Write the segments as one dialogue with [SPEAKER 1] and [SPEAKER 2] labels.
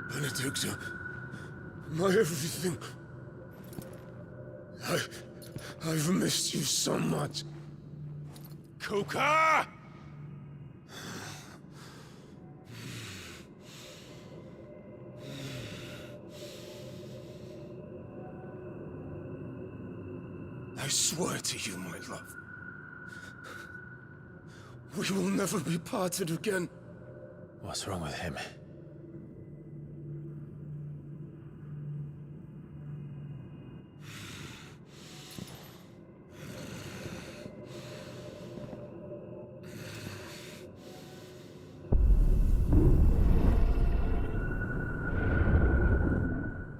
[SPEAKER 1] Benedicta, my everything. I've missed you so much.
[SPEAKER 2] Kuka!
[SPEAKER 1] I swear to you, my love, we will never be parted again.
[SPEAKER 3] What's wrong with him?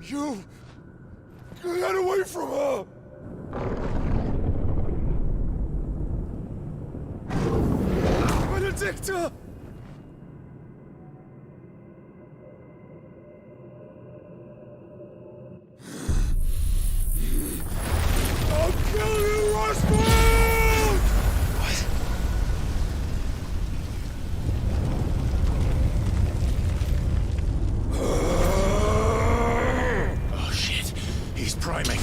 [SPEAKER 1] You! Get away from her! Benedicta! I'll kill you, Roswell!
[SPEAKER 3] What? Oh shit, he's priming.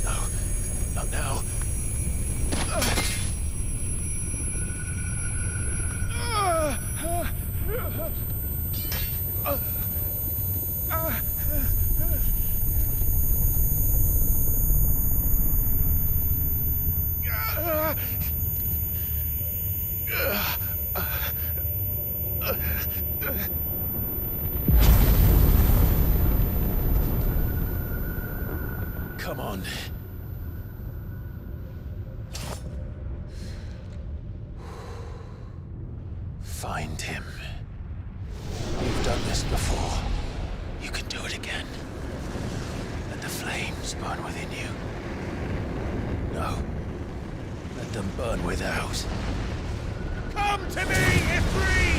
[SPEAKER 3] No, not now. Come on. Find him. You've done this before. You can do it again. Let the flames burn within you. No. Let them burn without.
[SPEAKER 2] Come to me, Ifrit!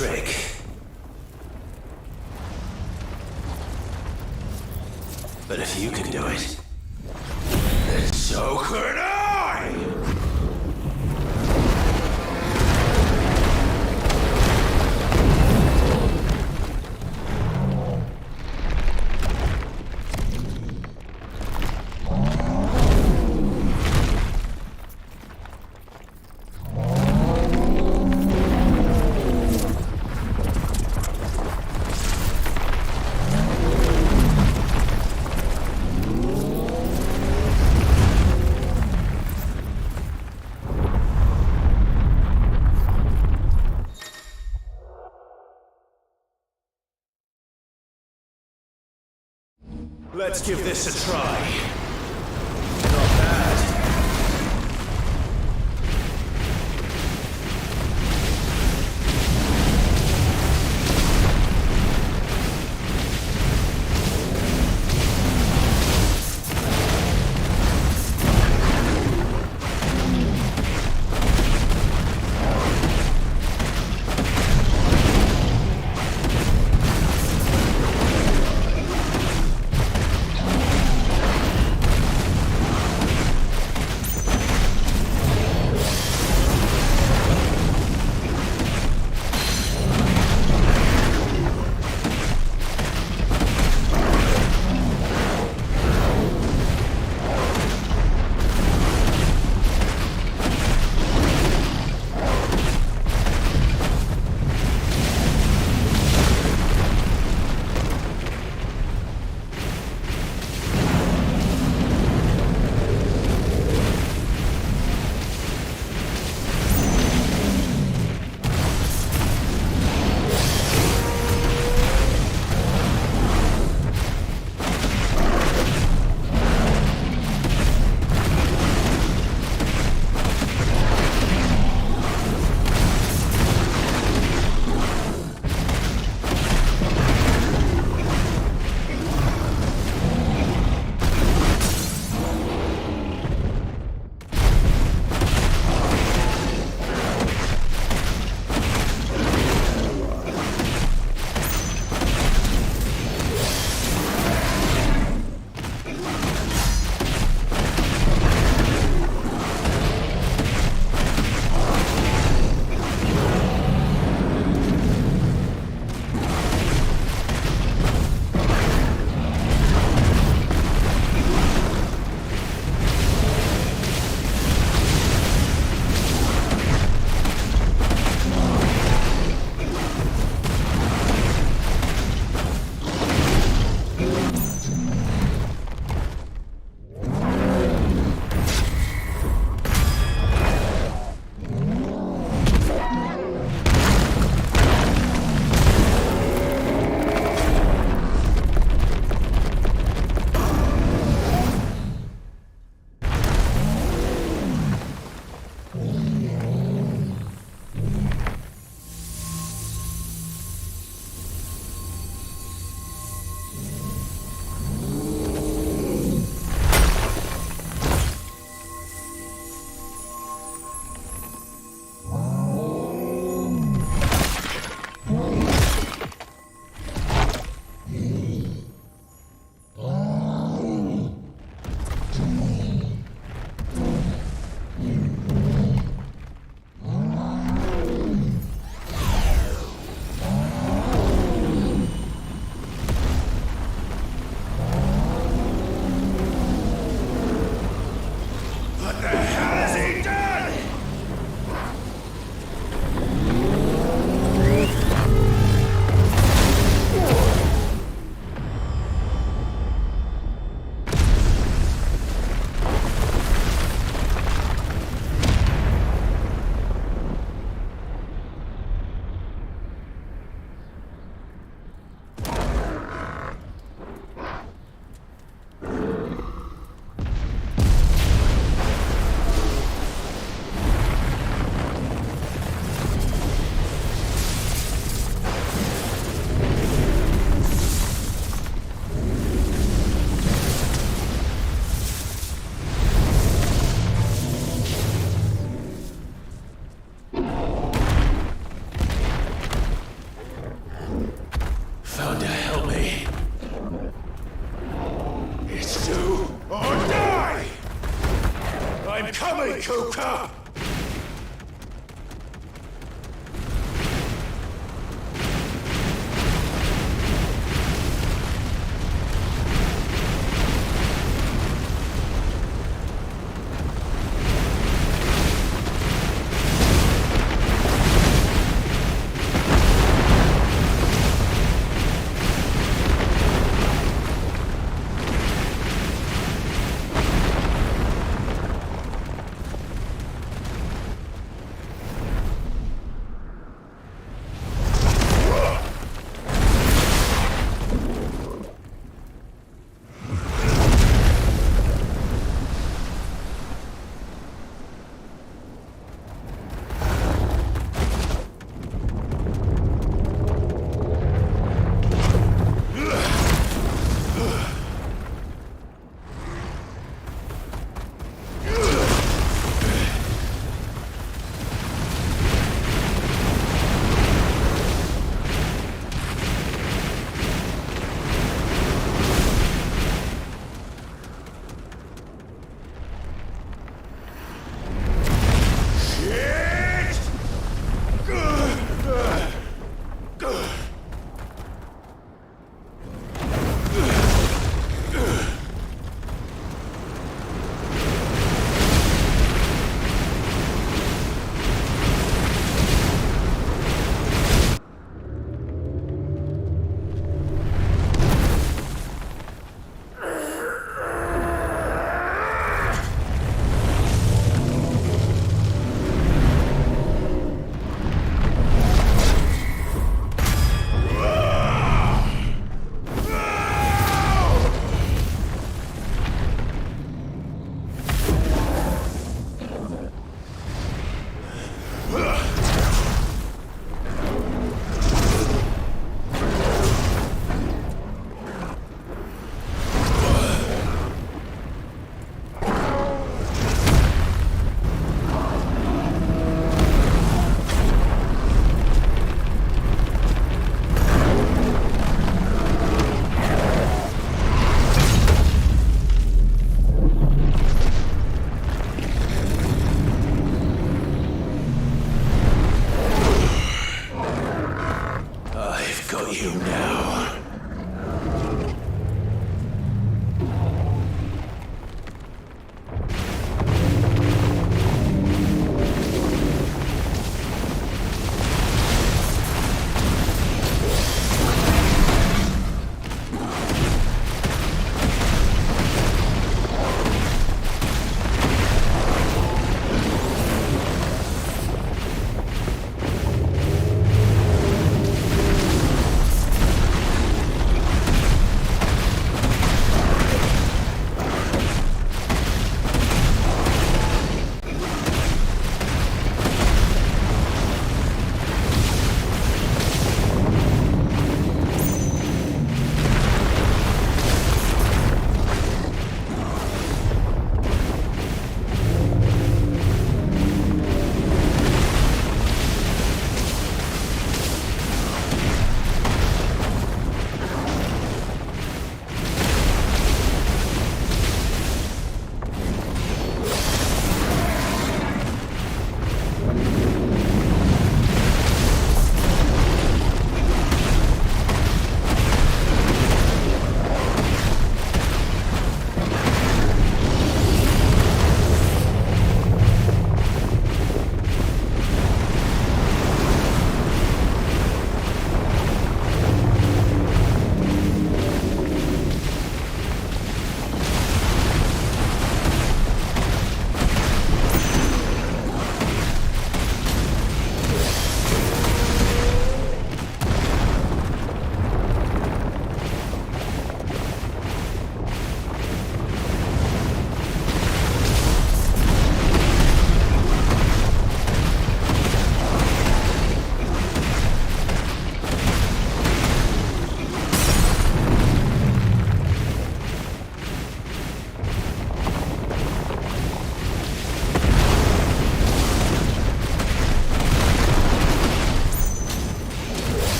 [SPEAKER 3] trick. But if you can do it, then so could I! Let's give this a try. Not bad.
[SPEAKER 1] Joker!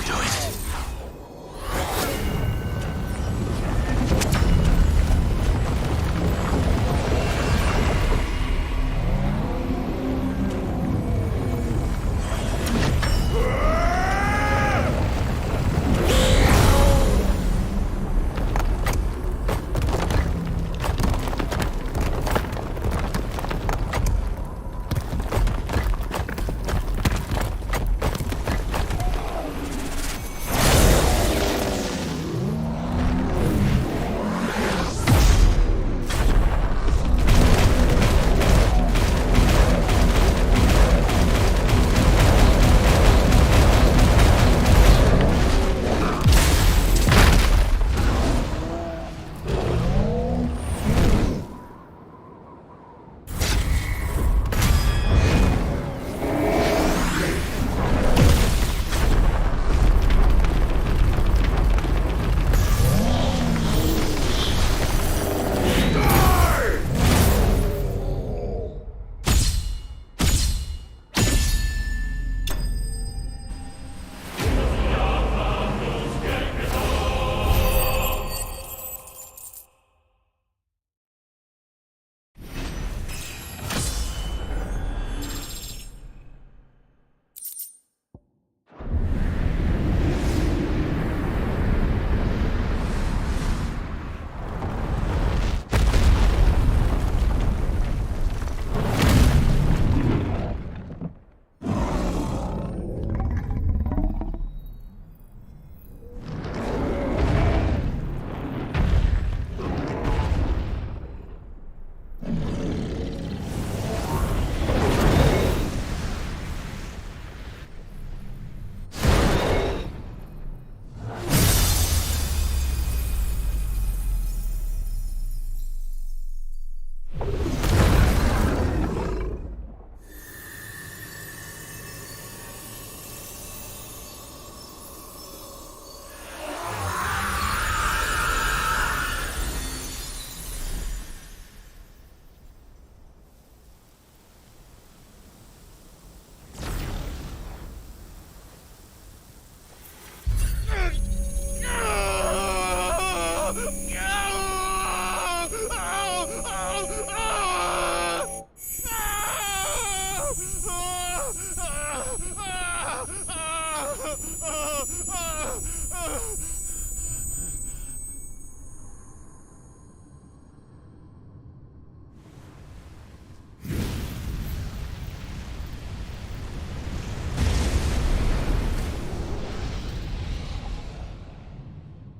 [SPEAKER 3] do it.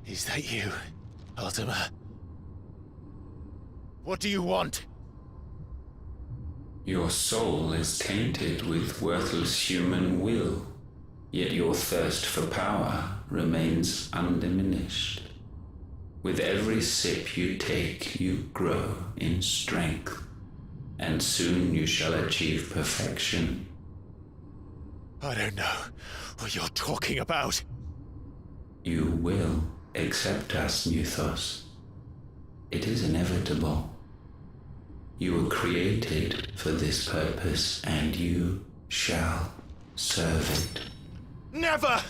[SPEAKER 3] Is that you, Ultima? What do you want?
[SPEAKER 4] Your soul is tainted with worthless human will, yet your thirst for power remains undiminished. With every sip you take, you grow in strength, and soon you shall achieve perfection.
[SPEAKER 3] I don't know what you're talking about.
[SPEAKER 4] You will accept us, Muthos. It is inevitable. You were created for this purpose, and you shall serve it.
[SPEAKER 3] Never!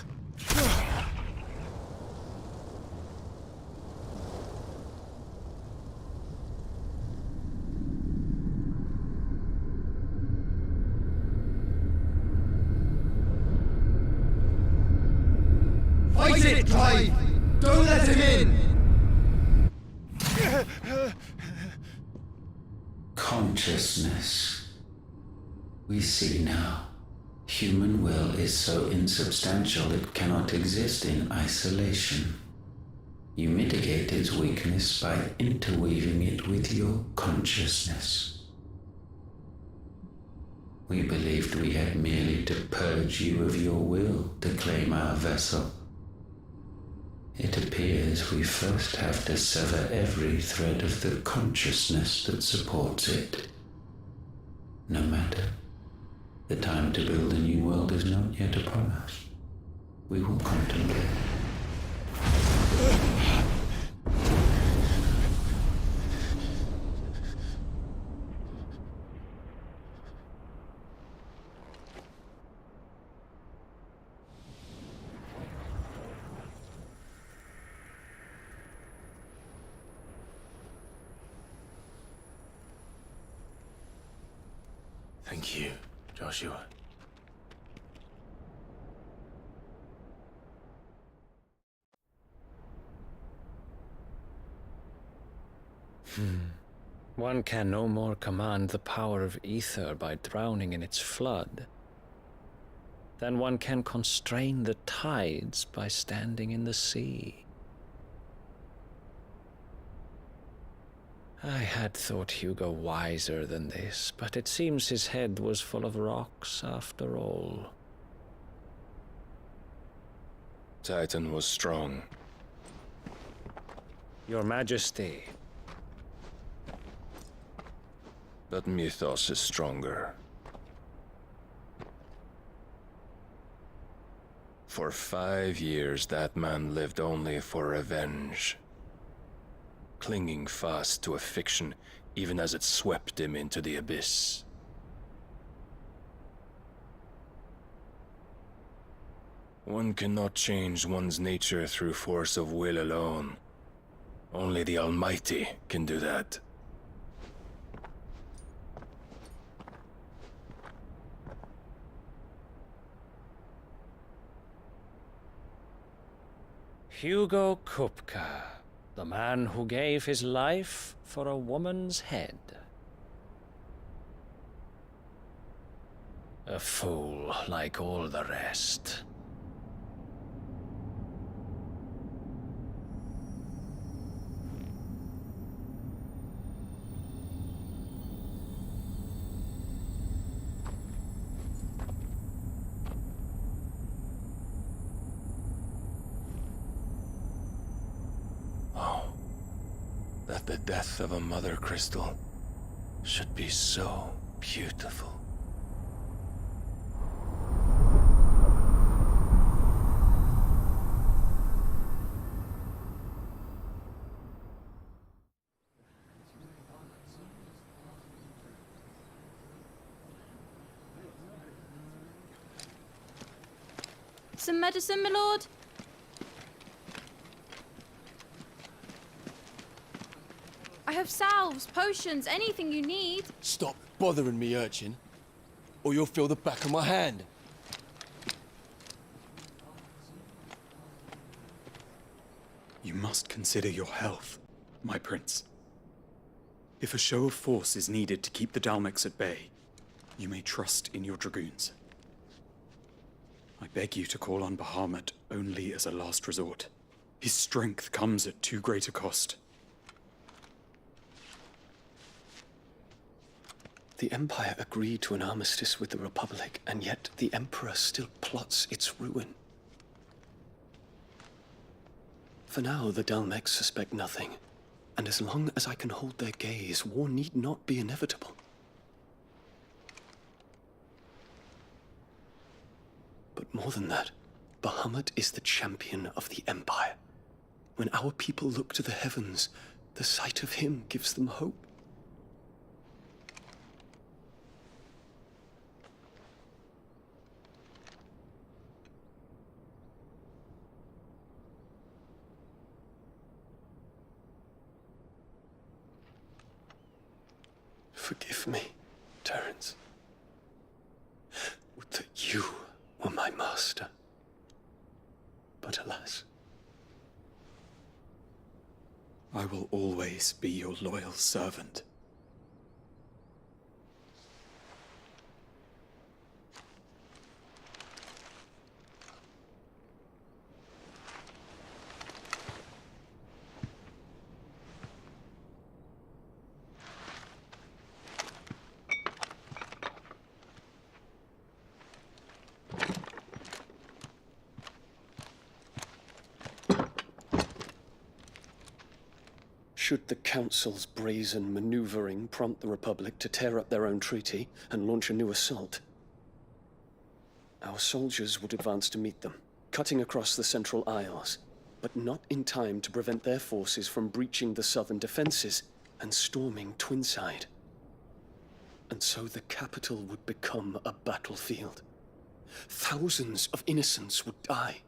[SPEAKER 1] Fight it, Clive! Don't let him in!
[SPEAKER 4] Consciousness. We see now. Human will is so insubstantial it cannot exist in isolation. You mitigate its weakness by interweaving it with your consciousness. We believed we had merely to purge you of your will to claim our vessel. It appears we first have to sever every thread of the consciousness that supports it. No matter. The time to build a new world is not yet upon us. We will contemplate.
[SPEAKER 3] Thank you, Joshua.
[SPEAKER 5] One can no more command the power of ether by drowning in its flood than one can constrain the tides by standing in the sea. I had thought Hugo wiser than this, but it seems his head was full of rocks after all.
[SPEAKER 1] Titan was strong.
[SPEAKER 5] Your Majesty.
[SPEAKER 1] But Mythos is stronger. For 5 years, that man lived only for revenge. Clinging fast to a fiction, even as it swept him into the abyss. One cannot change one's nature through force of will alone. Only the Almighty can do that.
[SPEAKER 5] Hugo Kupka, the man who gave his life for a woman's head. A fool like all the rest.
[SPEAKER 1] That the death of a mother crystal should be so beautiful.
[SPEAKER 6] Some medicine, my lord? I have salves, potions, anything you need.
[SPEAKER 7] Stop bothering me, urchin, or you'll feel the back of my hand.
[SPEAKER 8] You must consider your health, my prince. If a show of force is needed to keep the Dalmex at bay, you may trust in your dragoons. I beg you to call on Bahamut only as a last resort. His strength comes at too great a cost.
[SPEAKER 9] The Empire agreed to an armistice with the Republic, and yet the Emperor still plots its ruin. For now, the Dalmex suspect nothing, and as long as I can hold their gaze, war need not be inevitable. But more than that, Bahamut is the champion of the Empire. When our people look to the heavens, the sight of him gives them hope. Forgive me, Terence. Would that you were my master. But alas.
[SPEAKER 8] I will always be your loyal servant.
[SPEAKER 9] Should the Council's brazen maneuvering prompt the Republic to tear up their own treaty and launch a new assault, our soldiers would advance to meet them, cutting across the Central Isles, but not in time to prevent their forces from breaching the southern defenses and storming Twinside. And so the capital would become a battlefield. Thousands of innocents would die.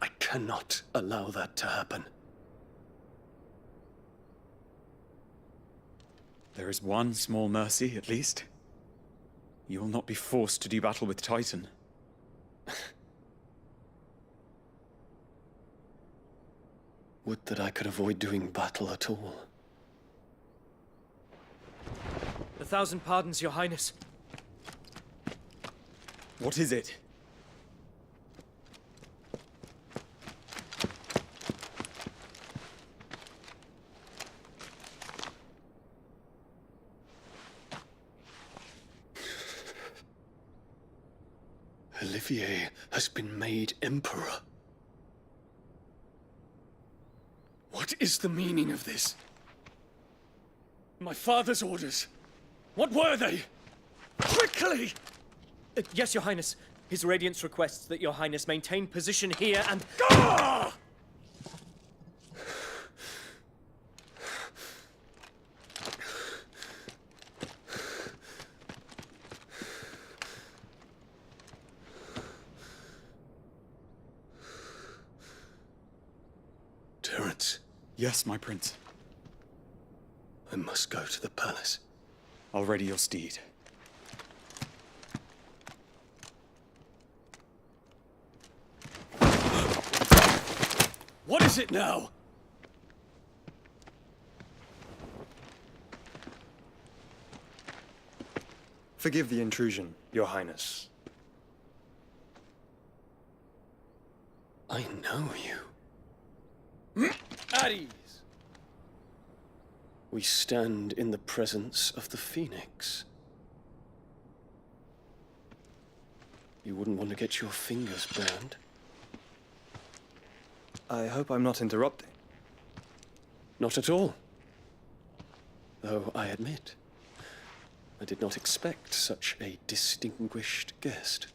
[SPEAKER 9] I cannot allow that to happen.
[SPEAKER 8] There is one small mercy, at least. You will not be forced to do battle with Titan.
[SPEAKER 9] Would that I could avoid doing battle at all.
[SPEAKER 10] 1,000 pardons, Your Highness.
[SPEAKER 8] What is it?
[SPEAKER 9] Olivier has been made emperor. What is the meaning of this? My father's orders. What were they? Quickly!
[SPEAKER 10] Yes, Your Highness. His Radiance requests that Your Highness maintain position here and...
[SPEAKER 9] Ah! Terence,
[SPEAKER 8] Yes, my prince.
[SPEAKER 9] I must go to the palace.
[SPEAKER 8] I'll ready your steed.
[SPEAKER 9] What is it now?
[SPEAKER 11] Forgive the intrusion, Your Highness.
[SPEAKER 9] I know you.
[SPEAKER 11] At ease.
[SPEAKER 9] We stand in the presence of the Phoenix. You wouldn't want to get your fingers burned.
[SPEAKER 11] I hope I'm not interrupting.
[SPEAKER 9] Not at all. Though I admit, I did not expect such a distinguished guest.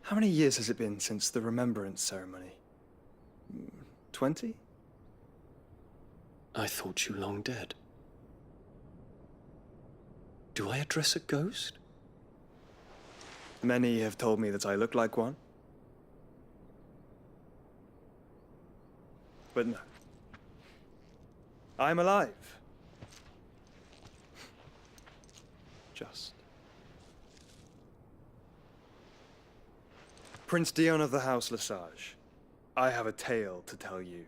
[SPEAKER 11] How many years has it been since the Remembrance ceremony? 20?
[SPEAKER 9] I thought you long dead. Do I address a ghost?
[SPEAKER 11] Many have told me that I look like one. But no. I'm alive. Just. Prince Dion of the House Lesage, I have a tale to tell you.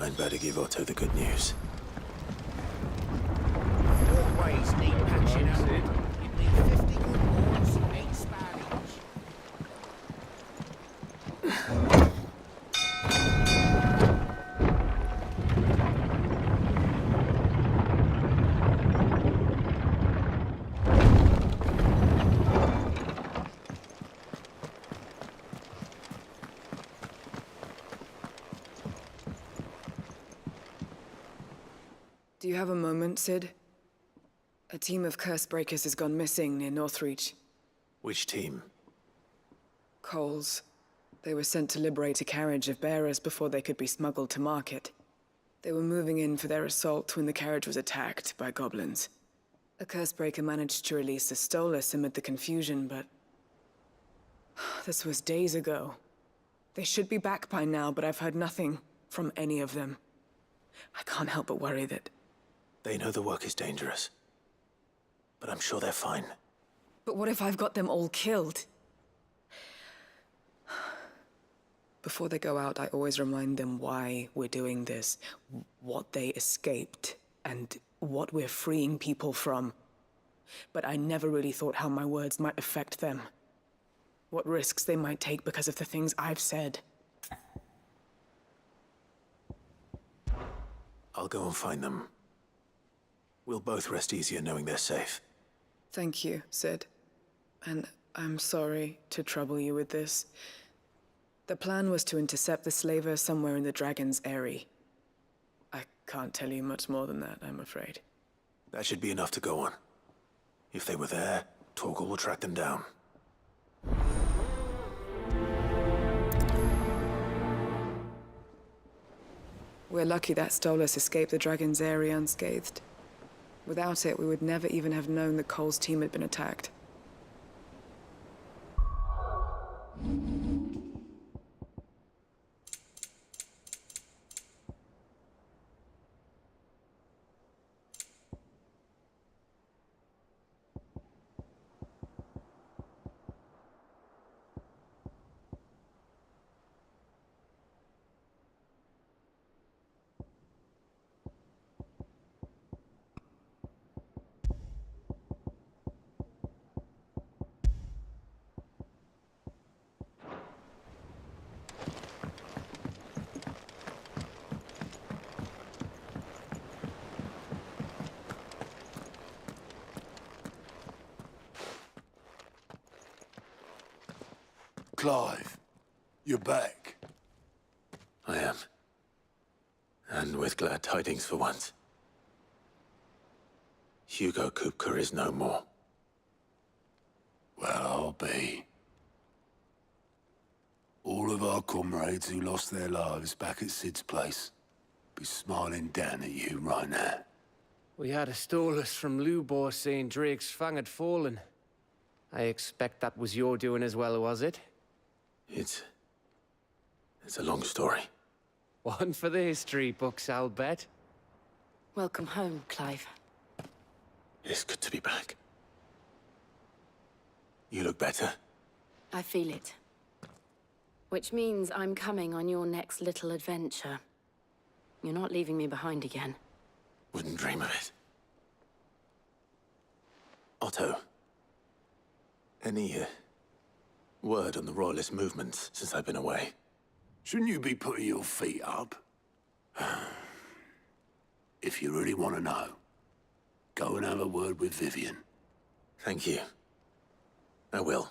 [SPEAKER 3] I'd better give Otto the good news.
[SPEAKER 2] Always need patching up. Give me 50 good boards and 8 sparrows.
[SPEAKER 12] Do you have a moment, Sid? A team of curse breakers has gone missing near Northreach.
[SPEAKER 3] Which team?
[SPEAKER 12] Coles. They were sent to liberate a carriage of bearers before they could be smuggled to market. They were moving in for their assault when the carriage was attacked by goblins. A curse breaker managed to release a Stolus amid the confusion, but... this was days ago. They should be back by now, but I've heard nothing from any of them. I can't help but worry that...
[SPEAKER 3] They know the work is dangerous. But I'm sure they're fine.
[SPEAKER 12] But what if I've got them all killed? Before they go out, I always remind them why we're doing this, what they escaped, and what we're freeing people from. but I never really thought how my words might affect them. What risks they might take because of the things I've said.
[SPEAKER 3] I'll go and find them. We'll both rest easier knowing they're safe.
[SPEAKER 12] Thank you, Sid. And I'm sorry to trouble you with this. The plan was to intercept the slaver somewhere in the Dragon's Eyrie. I can't tell you much more than that, I'm afraid.
[SPEAKER 3] That should be enough to go on. If they were there, Torgal will track them down.
[SPEAKER 12] We're lucky that Stolas escaped the Dragon's Eyrie unscathed. Without it, we would never even have known that Cole's team had been attacked.
[SPEAKER 3] Clive, you're back. I am. And with glad tidings for once. Hugo Kupka is no more. Well, I'll be. All of our comrades who lost their lives back at Sid's place be smiling down at you right now.
[SPEAKER 13] We had a Stolas from Lubor saying Drake's fang had fallen. I expect that was your doing as well, was it?
[SPEAKER 3] It's a long story.
[SPEAKER 13] One for the history books, I'll bet.
[SPEAKER 14] Welcome home, Clive.
[SPEAKER 3] It's good to be back. You look better.
[SPEAKER 14] I feel it. Which means I'm coming on your next little adventure. You're not leaving me behind again.
[SPEAKER 3] Wouldn't dream of it. Otto. Any, word on the Royalist movements since I've been away? Shouldn't you be putting your feet up? If you really want to know, go and have a word with Vivian. Thank you. I will.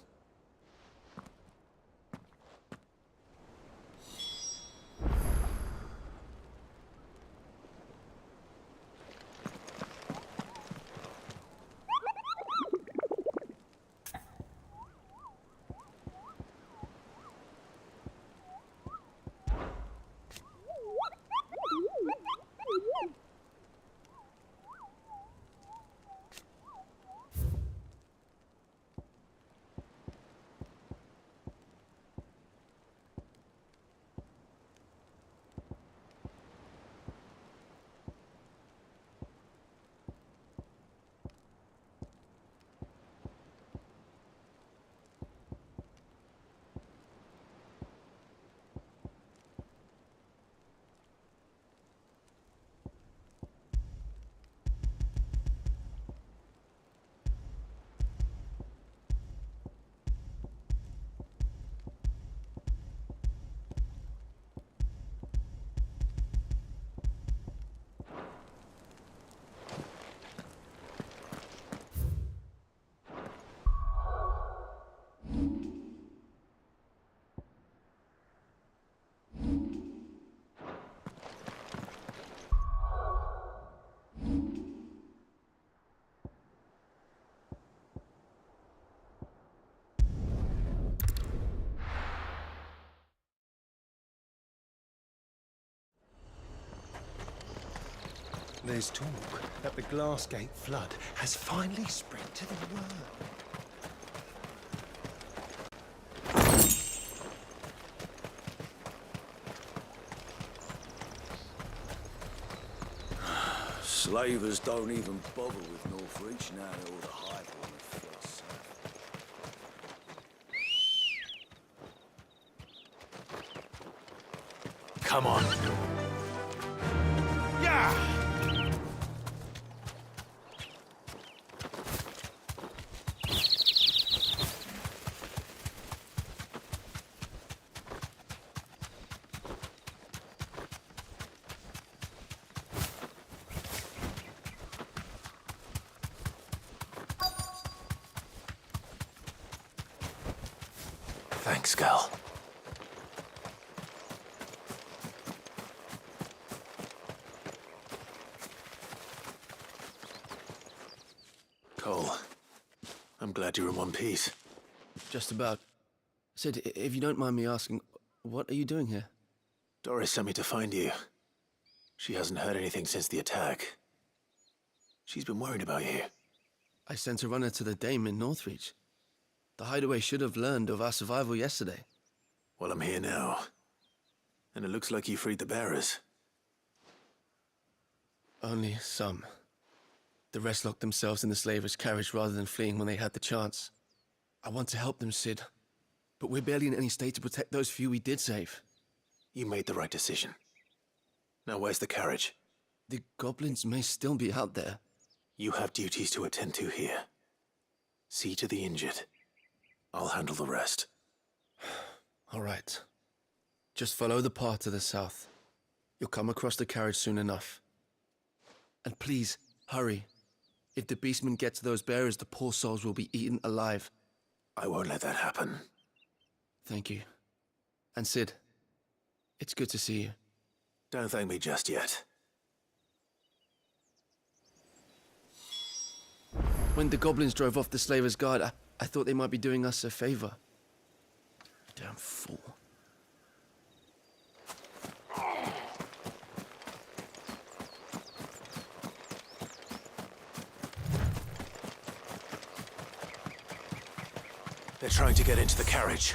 [SPEAKER 15] There's talk that the Glassgate flood has finally spread to the world.
[SPEAKER 16] Slavers don't even bother with Northreach now that all the hype on the flood's south.
[SPEAKER 3] Come on.
[SPEAKER 15] Yeah!
[SPEAKER 3] Thanks, Gal. Cole, I'm glad you're in one piece.
[SPEAKER 7] Just about. Sid, if you don't mind me asking, what are you doing here?
[SPEAKER 3] Doris sent me to find you. She hasn't heard anything since the attack. She's been worried about you.
[SPEAKER 7] I sent a runner to the Dame in Northreach. The hideaway should have learned of our survival yesterday.
[SPEAKER 3] Well, I'm here now. And it looks like you freed the bearers.
[SPEAKER 7] Only some. The rest locked themselves in the slavers' carriage rather than fleeing when they had the chance. I want to help them, Sid. But we're barely in any state to protect those few we did save.
[SPEAKER 3] You made the right decision. Now where's the carriage?
[SPEAKER 7] The goblins may still be out there.
[SPEAKER 3] You have duties to attend to here. See to the injured. I'll handle the rest.
[SPEAKER 7] All right. Just follow the path to the south. You'll come across the carriage soon enough. And please, hurry. If the beastmen get to those bearers, the poor souls will be eaten alive.
[SPEAKER 3] I won't let that happen.
[SPEAKER 7] Thank you. And Sid, it's good to see you.
[SPEAKER 3] Don't thank me just yet.
[SPEAKER 7] When the goblins drove off the slavers' guard, I thought they might be doing us a favor. Damn fool.
[SPEAKER 3] They're trying to get into the carriage.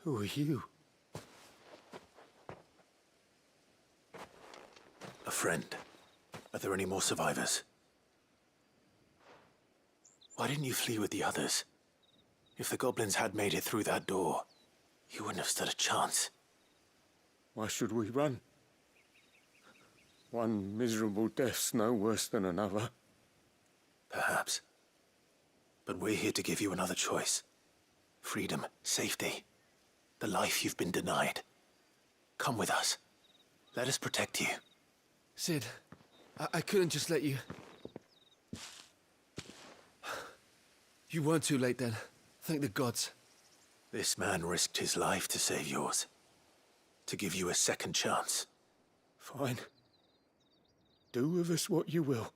[SPEAKER 7] Who are you?
[SPEAKER 3] A friend. Are there any more survivors? Why didn't you flee with the others? If the goblins had made it through that door, you wouldn't have stood a chance.
[SPEAKER 17] Why should we run? One miserable death's no worse than another.
[SPEAKER 3] Perhaps. But we're here to give you another choice. Freedom, safety, the life you've been denied. Come with us. Let us protect you.
[SPEAKER 7] Sid, I couldn't just let you... You weren't too late then. Thank the gods.
[SPEAKER 3] This man risked his life to save yours. To give you a second chance.
[SPEAKER 17] Fine. Do with us what you will.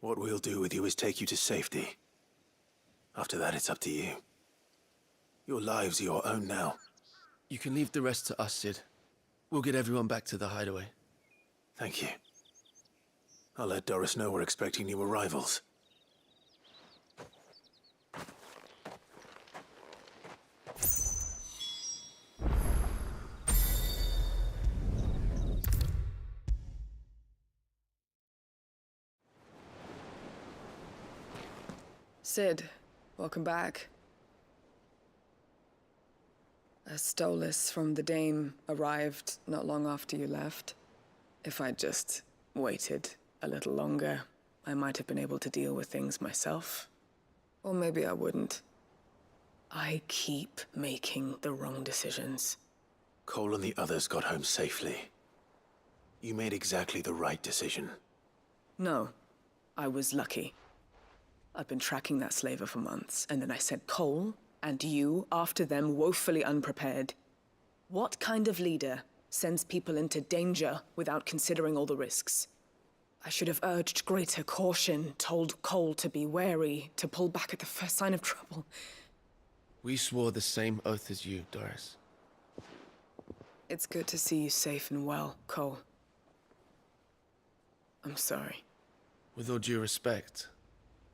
[SPEAKER 3] What we'll do with you is take you to safety. After that, it's up to you. Your lives are your own now.
[SPEAKER 7] You can leave the rest to us, Sid. We'll get everyone back to the hideaway.
[SPEAKER 3] Thank you. I'll let Doris know we're expecting new arrivals.
[SPEAKER 12] Sid, welcome back. A Stolas from the Dame arrived not long after you left. If I'd just waited a little longer, I might have been able to deal with things myself. Or maybe I wouldn't. I keep making the wrong decisions.
[SPEAKER 3] Cole and the others got home safely. You made exactly the right decision.
[SPEAKER 12] No, I was lucky. I've been tracking that slaver for months, and then I sent Cole and you after them woefully unprepared. What kind of leader sends people into danger without considering all the risks? I should have urged greater caution, told Cole to be wary, to pull back at the first sign of trouble.
[SPEAKER 7] We swore the same oath as you, Doris.
[SPEAKER 12] It's good to see you safe and well, Cole. I'm sorry.
[SPEAKER 7] With all due respect,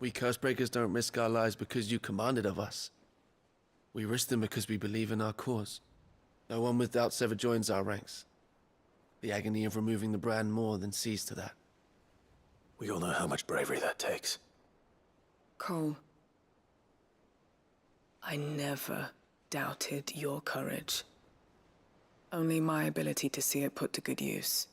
[SPEAKER 7] we Cursebreakers don't risk our lives because you commanded of us. We risk them because we believe in our cause. No one with doubts ever joins our ranks. The agony of removing the brand more than sees to that.
[SPEAKER 3] We all know how much bravery that takes.
[SPEAKER 12] Cole, I never doubted your courage. Only my ability to see it put to good use.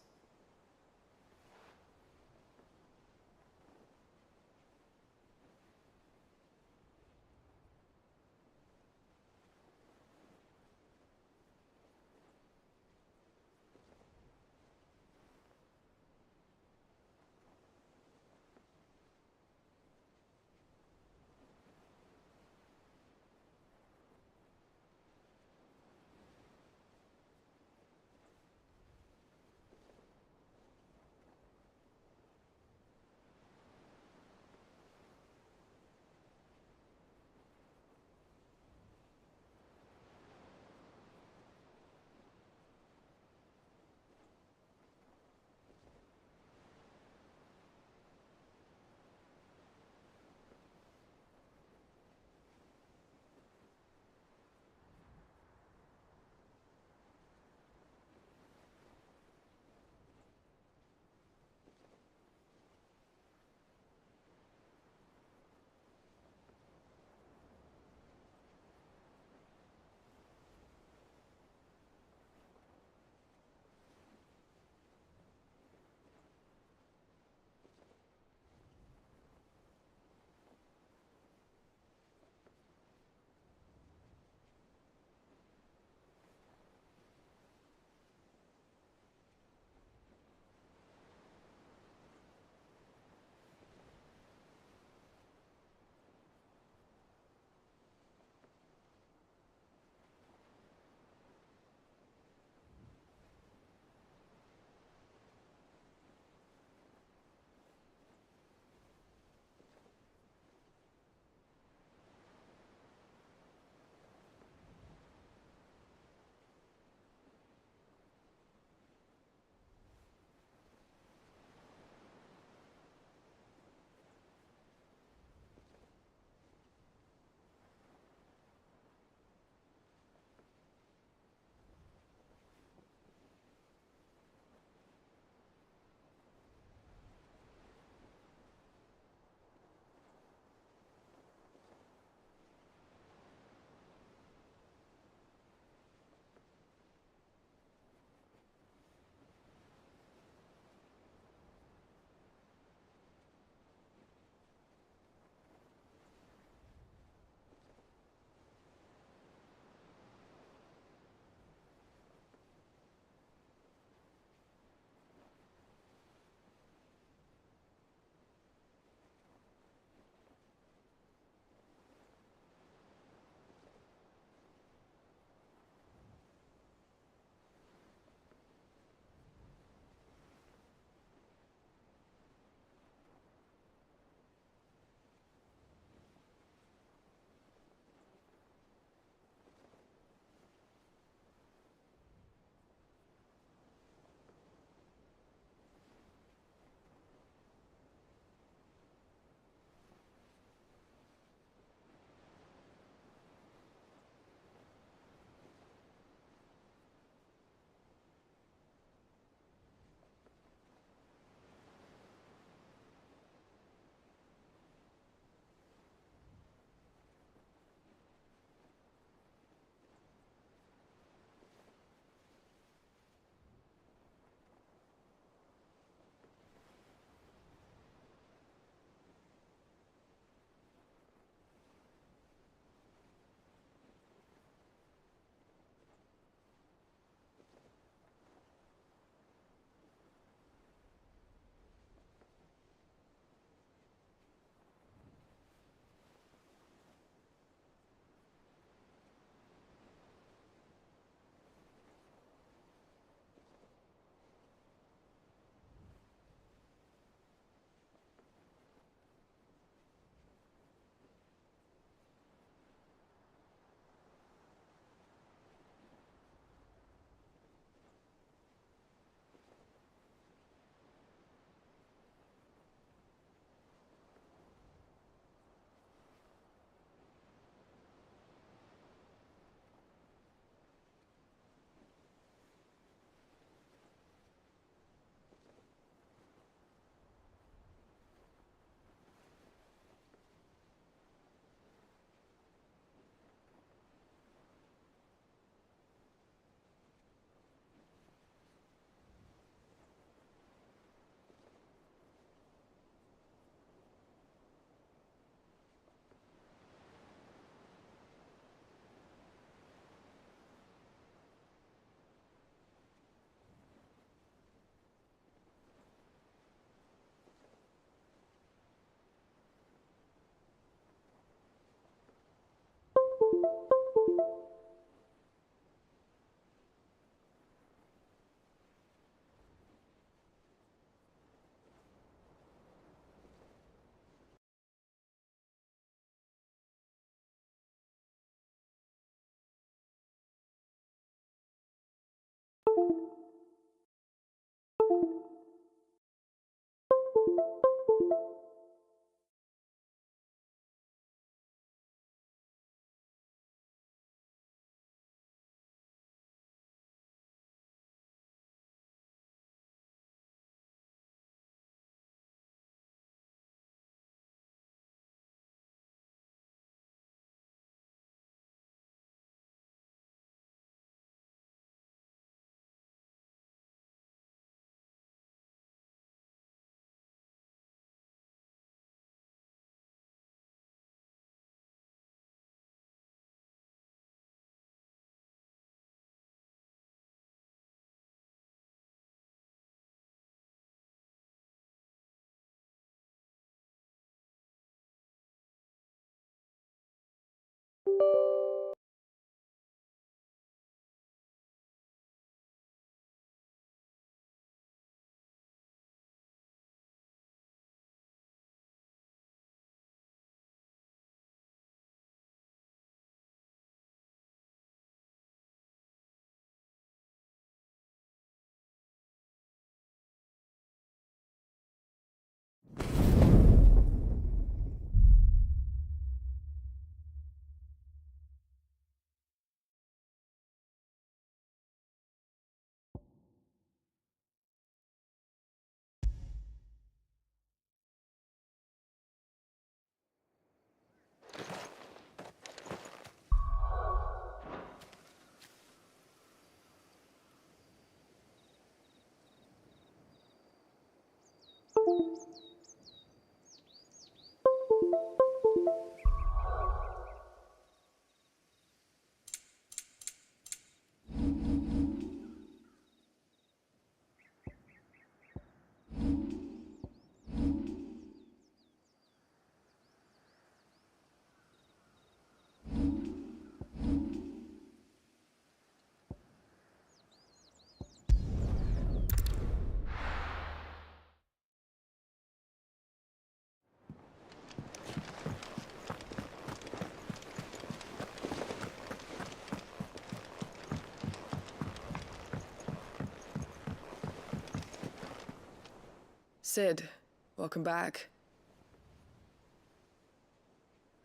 [SPEAKER 12] Sid, welcome back.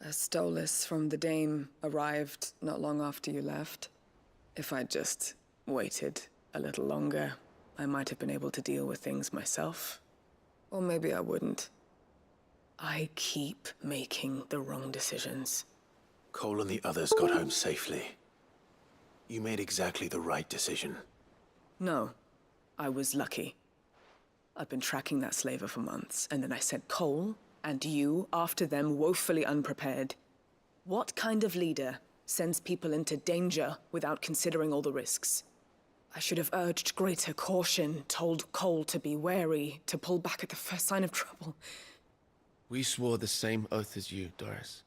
[SPEAKER 12] A Stolas from the Dame arrived not long after you left. If I'd just waited a little longer, I might have been able to deal with things myself. Or maybe I wouldn't. I keep making the wrong decisions.
[SPEAKER 3] Cole and the others got home safely. You made exactly the right decision.
[SPEAKER 12] No, I was lucky. I've been tracking that slaver for months, and then I sent Cole and you after them woefully unprepared. What kind of leader sends people into danger without considering all the risks? I should have urged greater caution, told Cole to be wary, to pull back at the first sign of trouble.
[SPEAKER 7] We swore the same oath as you, Doris.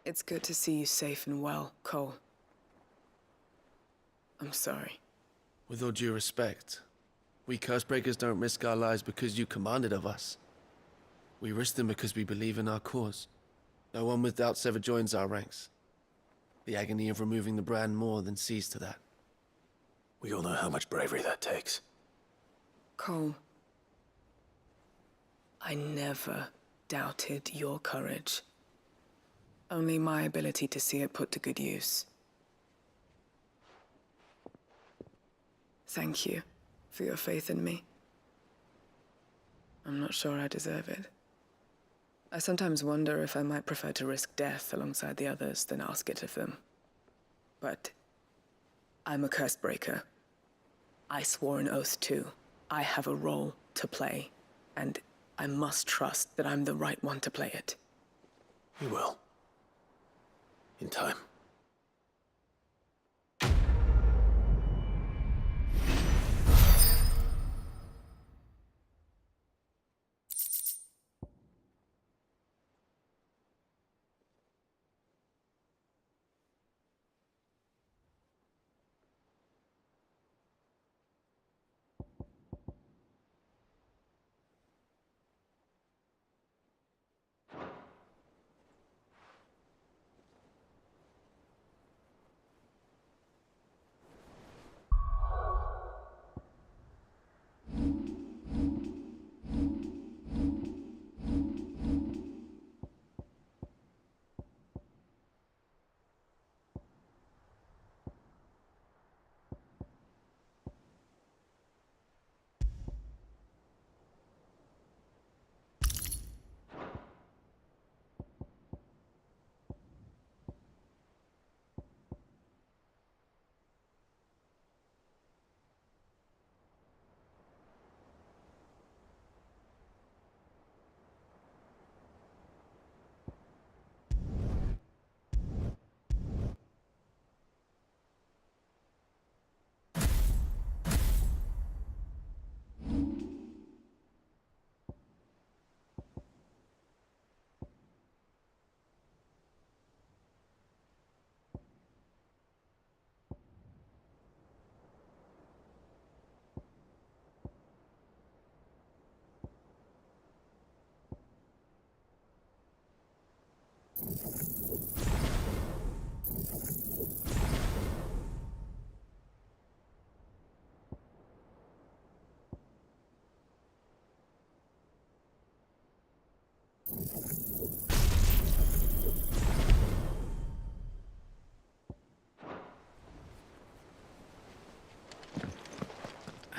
[SPEAKER 12] It's good to see you safe and well, Cole. I'm sorry.
[SPEAKER 7] With all due respect, we Cursebreakers don't risk our lives because you commanded of us. We risk them because we believe in our cause. No one with doubts ever joins our ranks. The agony of removing the brand more than sees to that.
[SPEAKER 3] We all know how much bravery that takes.
[SPEAKER 12] Cole, I never doubted your courage. Only my ability to see it put to good use. Thank you for your faith in me. I'm not sure I deserve it. I sometimes wonder if I might prefer to risk death alongside the others than ask it of them. But I'm a Cursebreaker. I swore an oath too. I have a role to play, and I must trust that I'm the right one to play it.
[SPEAKER 3] You will. In time.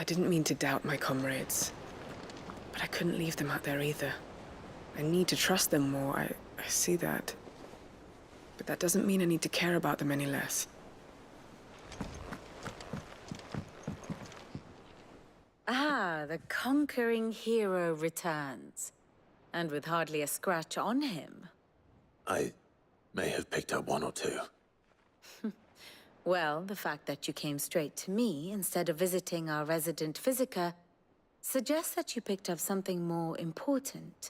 [SPEAKER 12] I didn't mean to doubt my comrades, but I couldn't leave them out there either. I need to trust them more, I see that. But that doesn't mean I need to care about them any less.
[SPEAKER 14] Ah, the conquering hero returns. And with hardly a scratch on him.
[SPEAKER 3] I may have picked up one or two.
[SPEAKER 14] Well, the fact that you came straight to me instead of visiting our resident physiker suggests that you picked up something more important.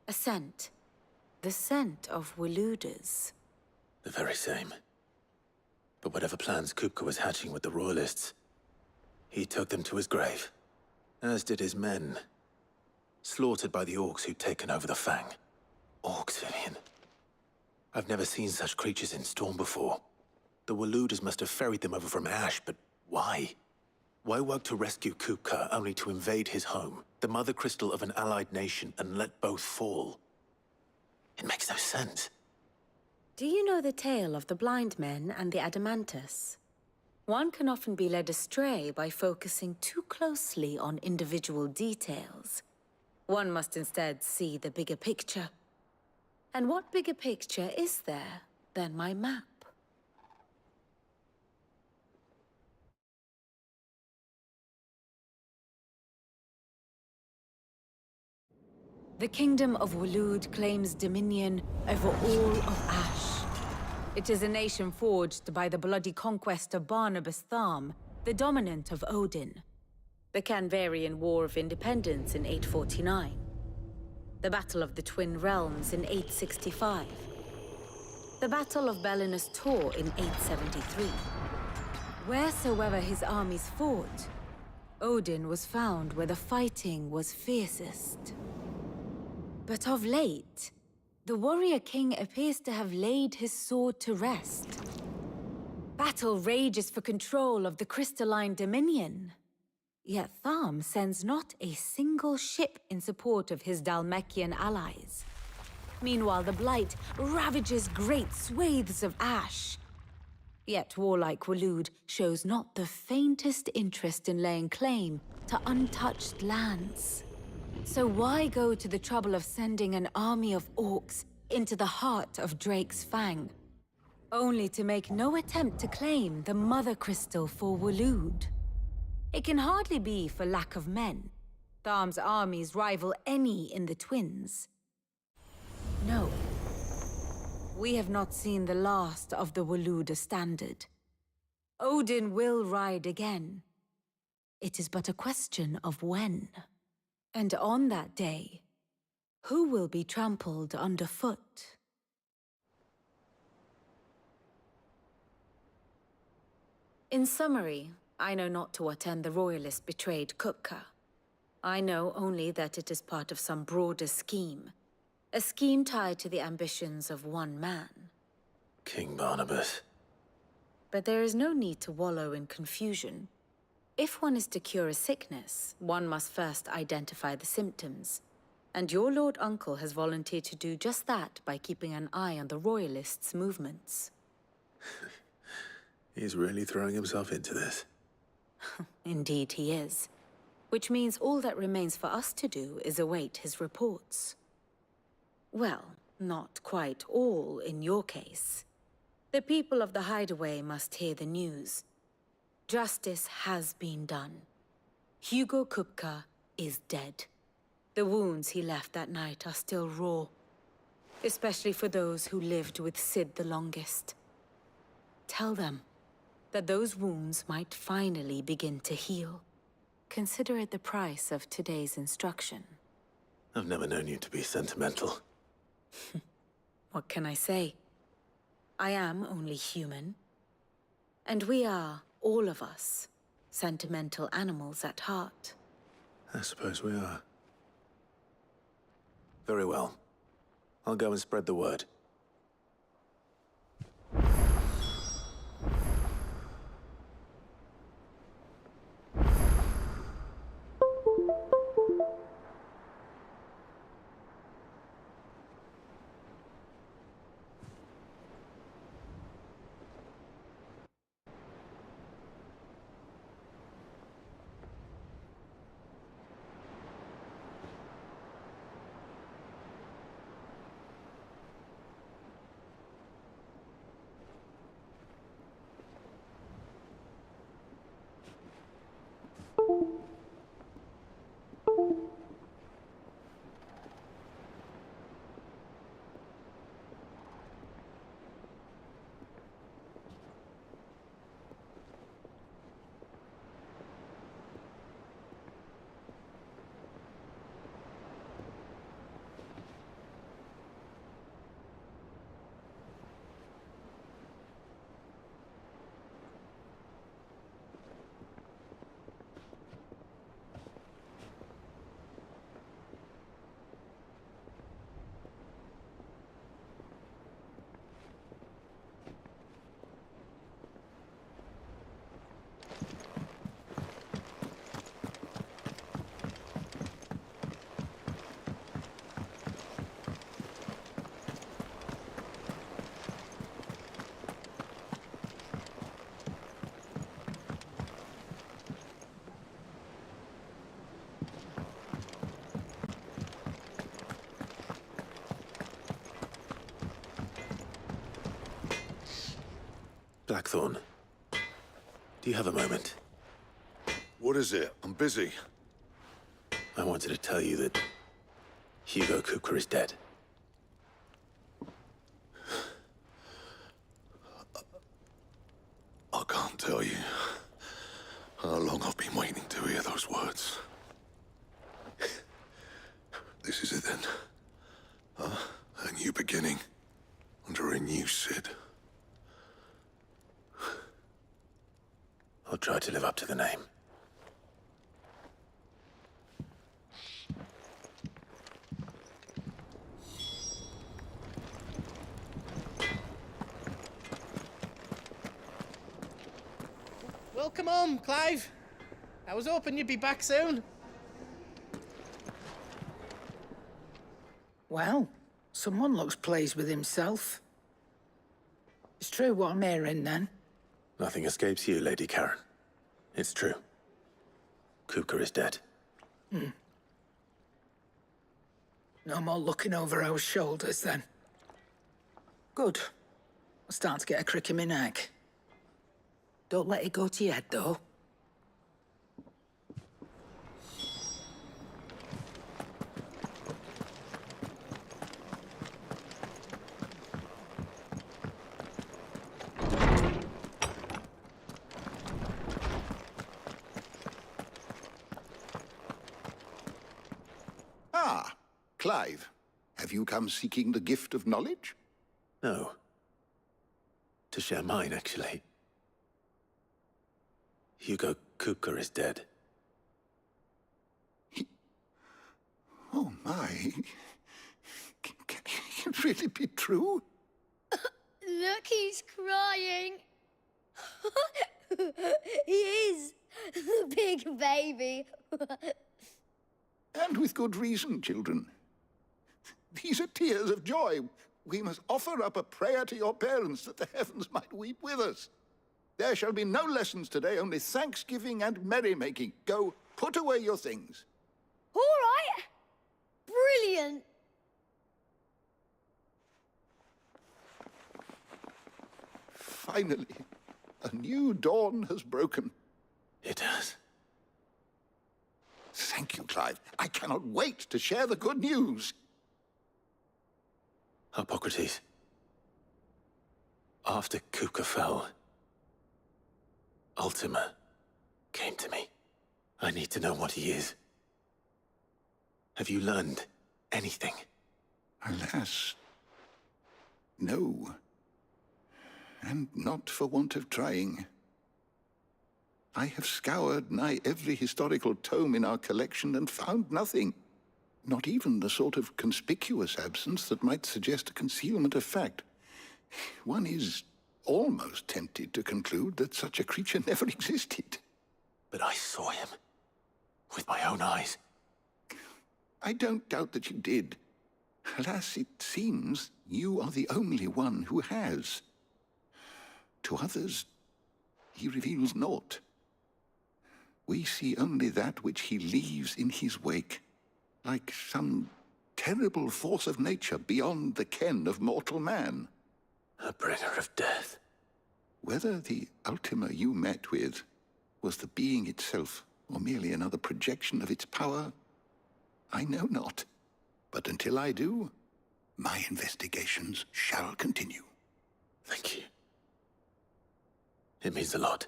[SPEAKER 14] A scent. The scent of Waludas.
[SPEAKER 3] The very same. But whatever plans Kupka was hatching with the Royalists, he took them to his grave. As did his men. Slaughtered by the orcs who'd taken over the Fang. Orcs, Vivian. I've never seen such creatures in Storm before. The Waludas must have ferried them over from Ash, but why? Why work to rescue Kupka only to invade his home, the mother crystal of an allied nation, and let both fall? It makes no sense.
[SPEAKER 14] Do you know the tale of the blind men and the Adamantus? One can often be led astray by focusing too closely on individual details. One must instead see the bigger picture. And what bigger picture is there than my map? The Kingdom of Waloed claims dominion over all of Ash. It is a nation forged by the bloody conquest of Barnabas Tharm, the dominant of Odin. The Canvarian War of Independence in 849. The Battle of the Twin Realms in 865. The Battle of Belinus Tor in 873. Wheresoever his armies fought, Odin was found where the fighting was fiercest. But of late, the warrior king appears to have laid his sword to rest. Battle rages for control of the crystalline dominion. Yet Tharm sends not a single ship in support of his Dhalmekian allies. Meanwhile, the Blight ravages great swathes of Ash. Yet warlike Waloed shows not the faintest interest in laying claim to untouched lands. So why go to the trouble of sending an army of orcs into the heart of Drake's Fang, only to make no attempt to claim the Mother Crystal for Waloed? It can hardly be for lack of men. Tharm's armies rival any in the Twins. No. We have not seen the last of the Waluda standard. Odin will ride again. It is but a question of when. And on that day, who will be trampled underfoot? In summary, I know not to what end the Royalists betrayed Kupka. I know only that it is part of some broader scheme. A scheme tied to the ambitions of one man.
[SPEAKER 3] King Barnabas.
[SPEAKER 14] But there is no need to wallow in confusion. If one is to cure a sickness, one must first identify the symptoms. And your Lord Uncle has volunteered to do just that by keeping an eye on the Royalists' movements.
[SPEAKER 3] He's really throwing himself into this.
[SPEAKER 14] Indeed he is. Which means all that remains for us to do is await his reports. Well, not quite all in your case. The people of the Hideaway must hear the news. Justice has been done. Hugo Kupka is dead. The wounds he left that night are still raw, especially for those who lived with Sid the longest. Tell them that those wounds might finally begin to heal. Consider it the price of today's instruction.
[SPEAKER 3] I've never known you to be sentimental.
[SPEAKER 14] What can I say? I am only human. And we are, all of us, sentimental animals at heart.
[SPEAKER 3] I suppose we are. Very well. I'll go and spread the word. Blackthorn, do you have a moment?
[SPEAKER 16] What is it? I'm busy.
[SPEAKER 3] I wanted to tell you that Hugo Kupka is dead.
[SPEAKER 16] I can't tell you how long I've been waiting to hear those words. This is it then. Huh? A new beginning under a new Sid.
[SPEAKER 3] I'll try to live up to the name.
[SPEAKER 2] Welcome home, Clive. I was hoping you'd be back soon.
[SPEAKER 18] Well, someone looks pleased with himself. It's true what I'm hearing, then.
[SPEAKER 3] Nothing escapes you, Lady Karen. It's true. Kupka is dead.
[SPEAKER 18] No more looking over our shoulders, then. Good. I'm starting to get a crick in my neck. Don't let it go to your head, though.
[SPEAKER 17] Ah, Clive. Have you come seeking the gift of knowledge?
[SPEAKER 3] No. To share mine, actually. Hugo Kupka is dead.
[SPEAKER 17] Oh, my. Can it really be true?
[SPEAKER 19] Look, he's crying. He is. The big baby.
[SPEAKER 17] And with good reason, children. These are tears of joy. We must offer up a prayer to your parents that the heavens might weep with us. There shall be no lessons today, only thanksgiving and merrymaking. Go, put away your things.
[SPEAKER 19] All right. Brilliant.
[SPEAKER 17] Finally, a new dawn has broken.
[SPEAKER 3] It has.
[SPEAKER 17] Thank you, Clive. I cannot wait to share the good news.
[SPEAKER 3] Hippocrates. After Kupka fell, Ultima came to me. I need to know what he is. Have you learned anything?
[SPEAKER 17] Alas, no. And not for want of trying. I have scoured nigh every historical tome in our collection and found nothing. Not even the sort of conspicuous absence that might suggest a concealment of fact. One is almost tempted to conclude that such a creature never existed.
[SPEAKER 3] But I saw him. With my own eyes.
[SPEAKER 17] I don't doubt that you did. Alas, it seems you are the only one who has. To others, he reveals naught. We see only that which he leaves in his wake, like some terrible force of nature beyond the ken of mortal man.
[SPEAKER 3] A bringer of death.
[SPEAKER 17] Whether the Ultima you met with was the being itself, or merely another projection of its power, I know not. But until I do, my investigations shall continue.
[SPEAKER 3] Thank you. It means a lot.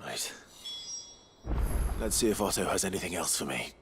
[SPEAKER 3] Right. Let's see if Otto has anything else for me.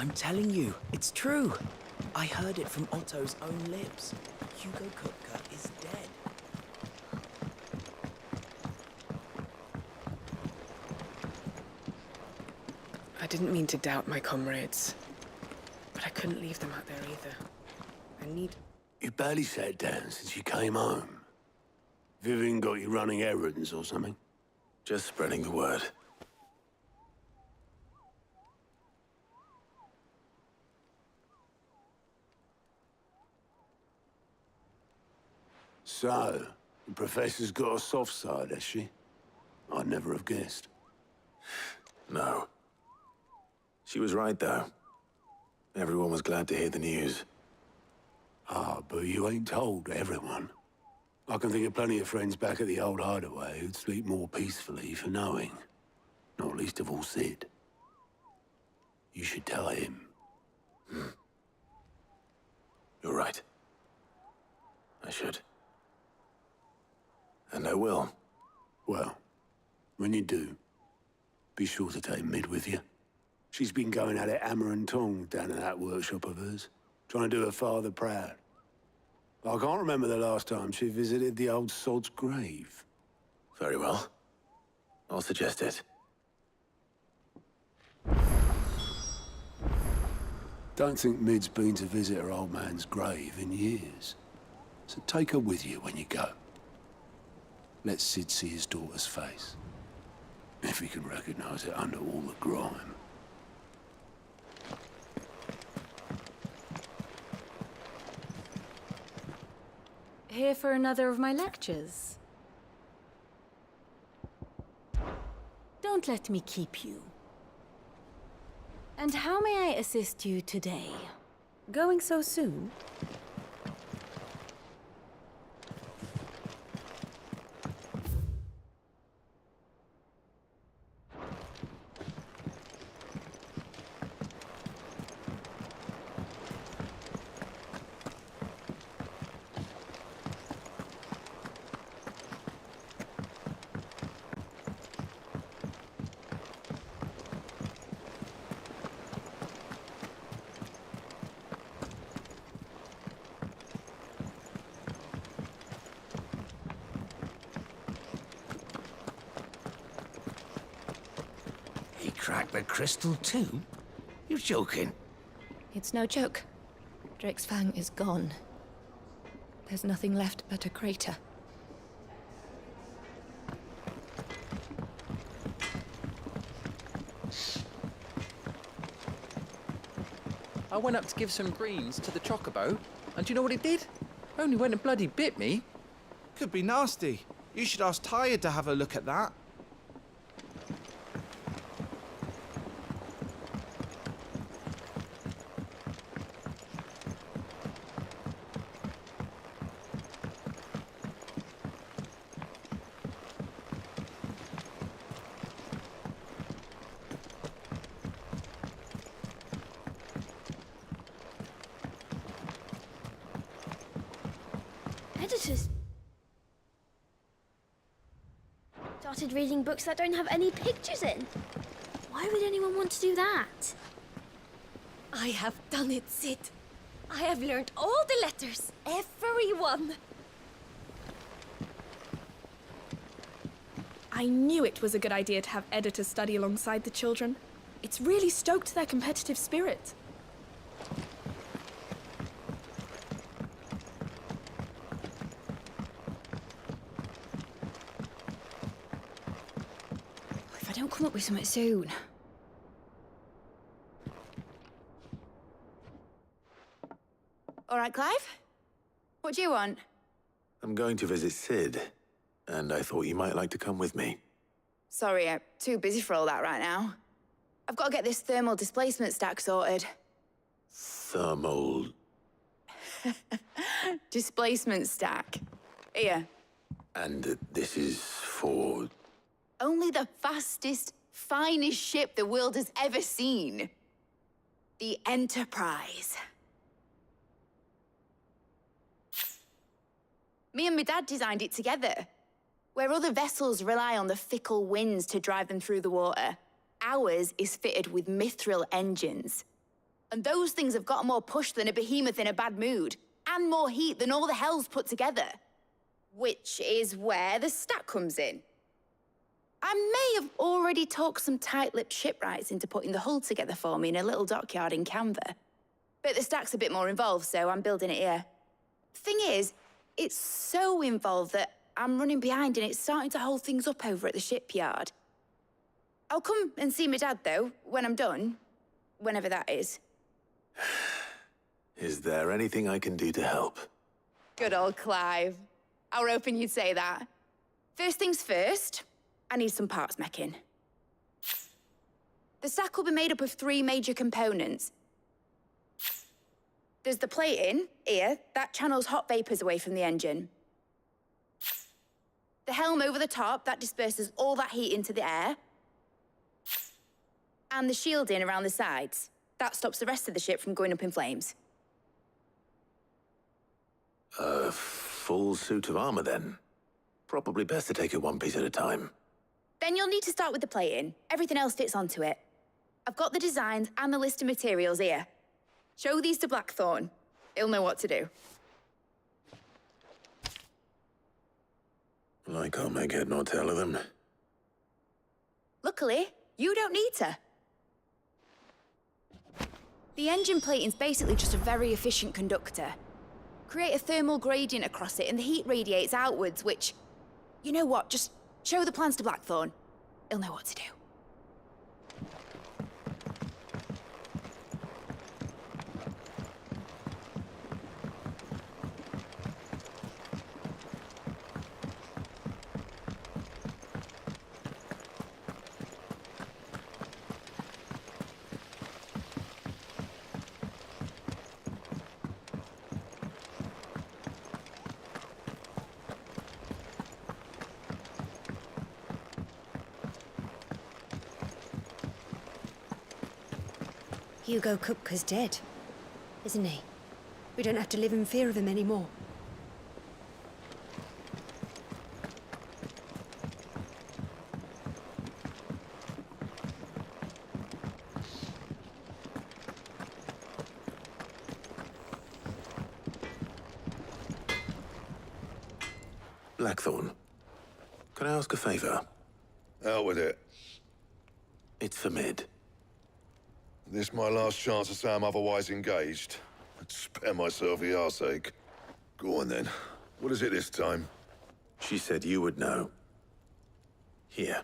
[SPEAKER 2] I'm telling you, it's true. I heard it from Otto's own lips. Hugo Kupka is dead.
[SPEAKER 12] I didn't mean to doubt my comrades, but I couldn't leave them out there either. I need...
[SPEAKER 3] You barely sat down since you came home. Vivian got you running errands or something?
[SPEAKER 16] Just spreading the word.
[SPEAKER 3] So, the Professor's got a soft side, has she? I'd never have guessed.
[SPEAKER 16] No. She was right, though. Everyone was glad to hear the news.
[SPEAKER 3] Ah, but you ain't told everyone. I can think of plenty of friends back at the old hideaway who'd sleep more peacefully for knowing. Not least of all Sid. You should tell him.
[SPEAKER 16] You're right. I should. And I will.
[SPEAKER 3] Well, when you do, be sure to take Mid with you. She's been going at it hammer and tong down in that workshop of hers, trying to do her father proud. I can't remember the last time she visited the old sod's grave.
[SPEAKER 16] Very well. I'll suggest it.
[SPEAKER 3] Don't think Mid's been to visit her old man's grave in years. So take her with you when you go. Let Sid see his daughter's face. If he can recognize it under all the grime.
[SPEAKER 14] Here for another of my lectures? Don't let me keep you. And how may I assist you today? Going so soon?
[SPEAKER 2] He cracked the crystal too? You're joking.
[SPEAKER 20] It's no joke. Drake's Fang is gone. There's nothing left but a crater.
[SPEAKER 5] I went up to give some greens to the chocobo, and do you know what it did? Only went and bloody bit me.
[SPEAKER 21] Could be nasty. You should ask Tired to have a look at that.
[SPEAKER 19] Editors started reading books that don't have any pictures in. Why would anyone want to do that?
[SPEAKER 20] I have done it, Sid. I have learned all the letters. Everyone.
[SPEAKER 6] I knew it was a good idea to have editors study alongside the children. It's really stoked their competitive spirit.
[SPEAKER 20] If I don't come up with something soon. All right, Clive? What do you want?
[SPEAKER 16] I'm going to visit Sid, and I thought you might like to come with me.
[SPEAKER 20] Sorry, I'm too busy for all that right now. I've got to get this thermal displacement stack sorted.
[SPEAKER 16] Thermal...
[SPEAKER 20] Displacement stack. Here.
[SPEAKER 16] And this is for...
[SPEAKER 20] Only the fastest, finest ship the world has ever seen. The Enterprise. Me and my dad designed it together. Where other vessels rely on the fickle winds to drive them through the water, ours is fitted with mithril engines. And those things have got more push than a behemoth in a bad mood, and more heat than all the hells put together. Which is where the stack comes in. I may have already talked some tight-lipped shipwrights into putting the hull together for me in a little dockyard in Canva. But the stack's a bit more involved, so I'm building it here. Thing is, it's so involved that I'm running behind and it's starting to hold things up over at the shipyard. I'll come and see my dad, though, when I'm done. Whenever that is.
[SPEAKER 16] Is there anything I can do to help?
[SPEAKER 20] Good old Clive. I were hoping you'd say that. First things first, I need some parts meching. The stack will be made up of 3 major components. There's the plating, here, that channels hot vapors away from the engine. The helm over the top, that disperses all that heat into the air. And the shielding around the sides. That stops the rest of the ship from going up in flames.
[SPEAKER 16] A full suit of armor, then? Probably best to take it one piece at a time.
[SPEAKER 20] Then you'll need to start with the plating. Everything else fits onto it. I've got the designs and the list of materials here. Show these to Blackthorn. He'll know what to do.
[SPEAKER 16] I can't make head nor tail of them.
[SPEAKER 20] Luckily, you don't need to. The engine plating's basically just a very efficient conductor. Create a thermal gradient across it and the heat radiates outwards, which... You know what, just show the plans to Blackthorn. He'll know what to do.
[SPEAKER 4] Hugo Kupka's dead, isn't he? We don't have to live in fear of him anymore.
[SPEAKER 16] Blackthorn, can I ask a favor?
[SPEAKER 22] Out with it.
[SPEAKER 16] It's for Mid.
[SPEAKER 22] This my last chance to say I'm otherwise engaged. I'd spare myself the arseache. Go on then. What is it this time?
[SPEAKER 16] She said you would know. Here.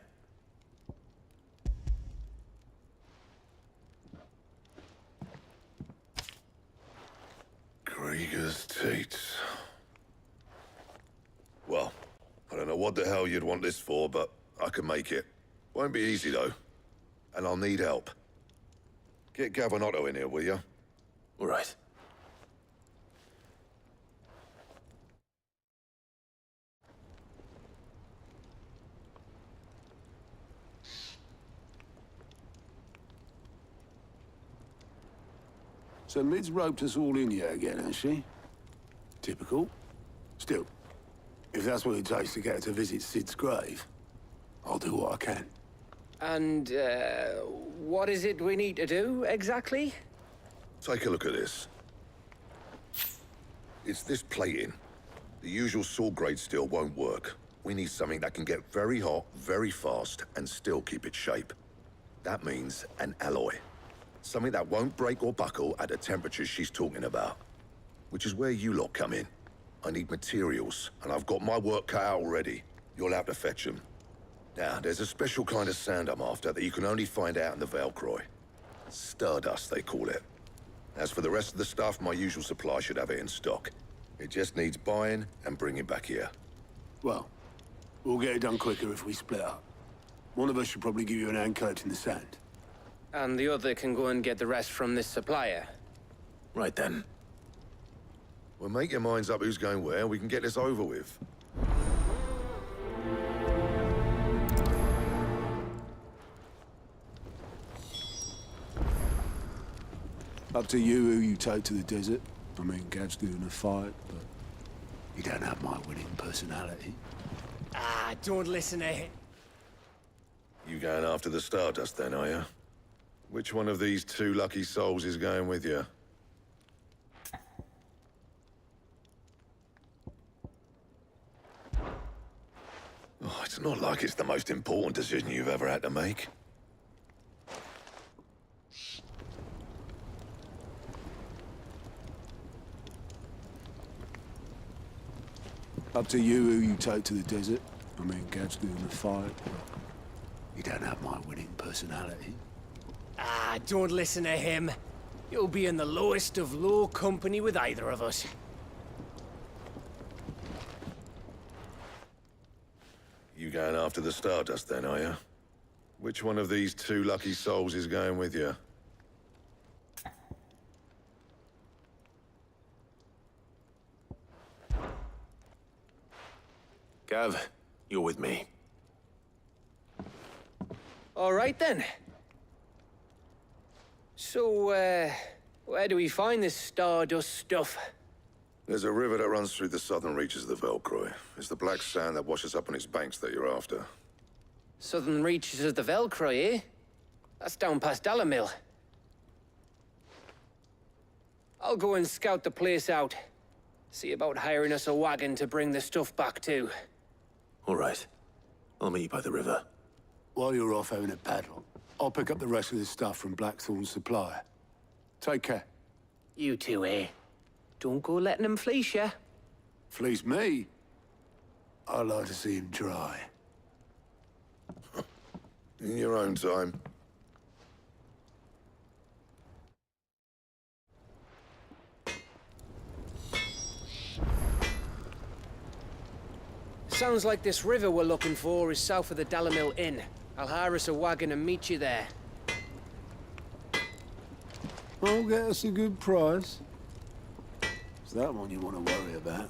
[SPEAKER 22] Krieger's Teats. Well, I don't know what the hell you'd want this for, but I can make it. Won't be easy, though. And I'll need help. Get Gavin Otto in here, will you?
[SPEAKER 16] All right.
[SPEAKER 23] So Mid's roped us all in here again, has she? Typical. Still, if that's what it takes to get her to visit Sid's grave, I'll do what I can.
[SPEAKER 13] And, what is it we need to do, exactly?
[SPEAKER 22] Take a look at this. It's this plating. The usual saw grade steel won't work. We need something that can get very hot, very fast, and still keep its shape. That means an alloy. Something that won't break or buckle at the temperatures she's talking about. Which is where you lot come in. I need materials, and I've got my work cut out already. You'll have to fetch them. Now, there's a special kind of sand I'm after that you can only find out in the Valcroy. Stardust, they call it. As for the rest of the stuff, my usual supply should have it in stock. It just needs buying and bringing back here.
[SPEAKER 23] Well, we'll get it done quicker if we split up. One of us should probably give you an hand collecting the sand.
[SPEAKER 13] And the other can go and get the rest from this supplier.
[SPEAKER 16] Right then.
[SPEAKER 22] Well, make your minds up who's going where, and we can get this over with.
[SPEAKER 23] Up to you who you take to the desert. I mean, Gav's doing a fight, but you don't have my winning personality.
[SPEAKER 10] Ah, don't listen to him.
[SPEAKER 22] You going after the Stardust then, are you? Which one of these two lucky souls is going with you? Oh, it's not like it's the most important decision you've ever had to make.
[SPEAKER 23] Up to you who you take to the desert. I mean, Gav's good in the fight. You don't have my winning personality.
[SPEAKER 13] Ah, don't listen to him. You'll be in the lowest of low company with either of us.
[SPEAKER 22] You going after the Stardust then, are you? Which one of these two lucky souls is going with you?
[SPEAKER 16] Gav, you're with me.
[SPEAKER 13] All right, then. So, where do we find this Stardust stuff?
[SPEAKER 22] There's a river that runs through the southern reaches of the Velcroy. It's the black sand that washes up on its banks that you're after.
[SPEAKER 13] Southern reaches of the Velcroy, eh? That's down past Dalamil. I'll go and scout the place out. See about hiring us a wagon to bring the stuff back to.
[SPEAKER 16] All right. I'll meet you by the river.
[SPEAKER 23] While you're off having a paddle, I'll pick up the rest of the stuff from Blackthorn's supplier. Take care.
[SPEAKER 13] You two, eh? Don't go letting him fleece ya.
[SPEAKER 23] Fleece me? I'd like to see him try.
[SPEAKER 22] In your own time.
[SPEAKER 13] Sounds like this river we're looking for is south of the Dalamil Inn. I'll hire us a wagon and meet you there.
[SPEAKER 23] I'll get us a good price. It's that one you want to worry about.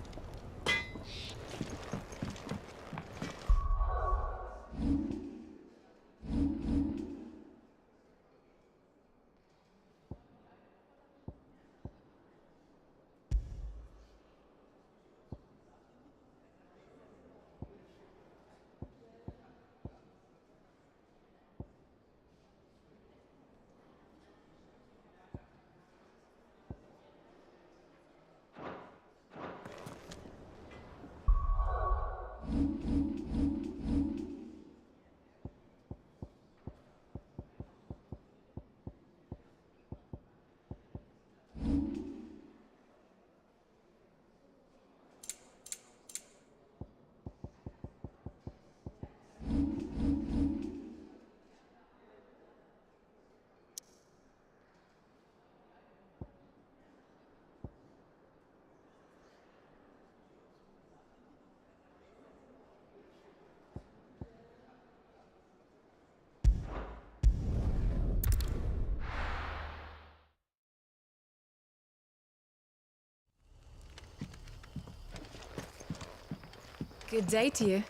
[SPEAKER 6] Good day to you,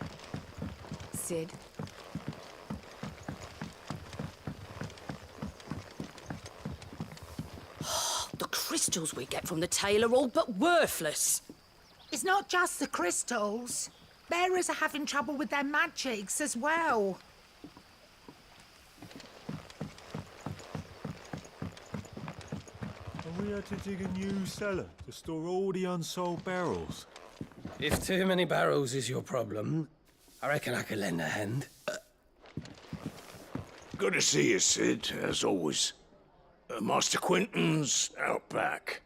[SPEAKER 6] Sid.
[SPEAKER 1] The crystals we get from the tail are all but worthless.
[SPEAKER 18] It's not just the crystals. Bearers are having trouble with their magics as well.
[SPEAKER 8] Are we had to dig a new cellar to store all the unsold barrels?
[SPEAKER 9] If too many barrels is your problem, I reckon I could lend a hand.
[SPEAKER 23] Good to see you, Sid, as always. Master Quentin's out back.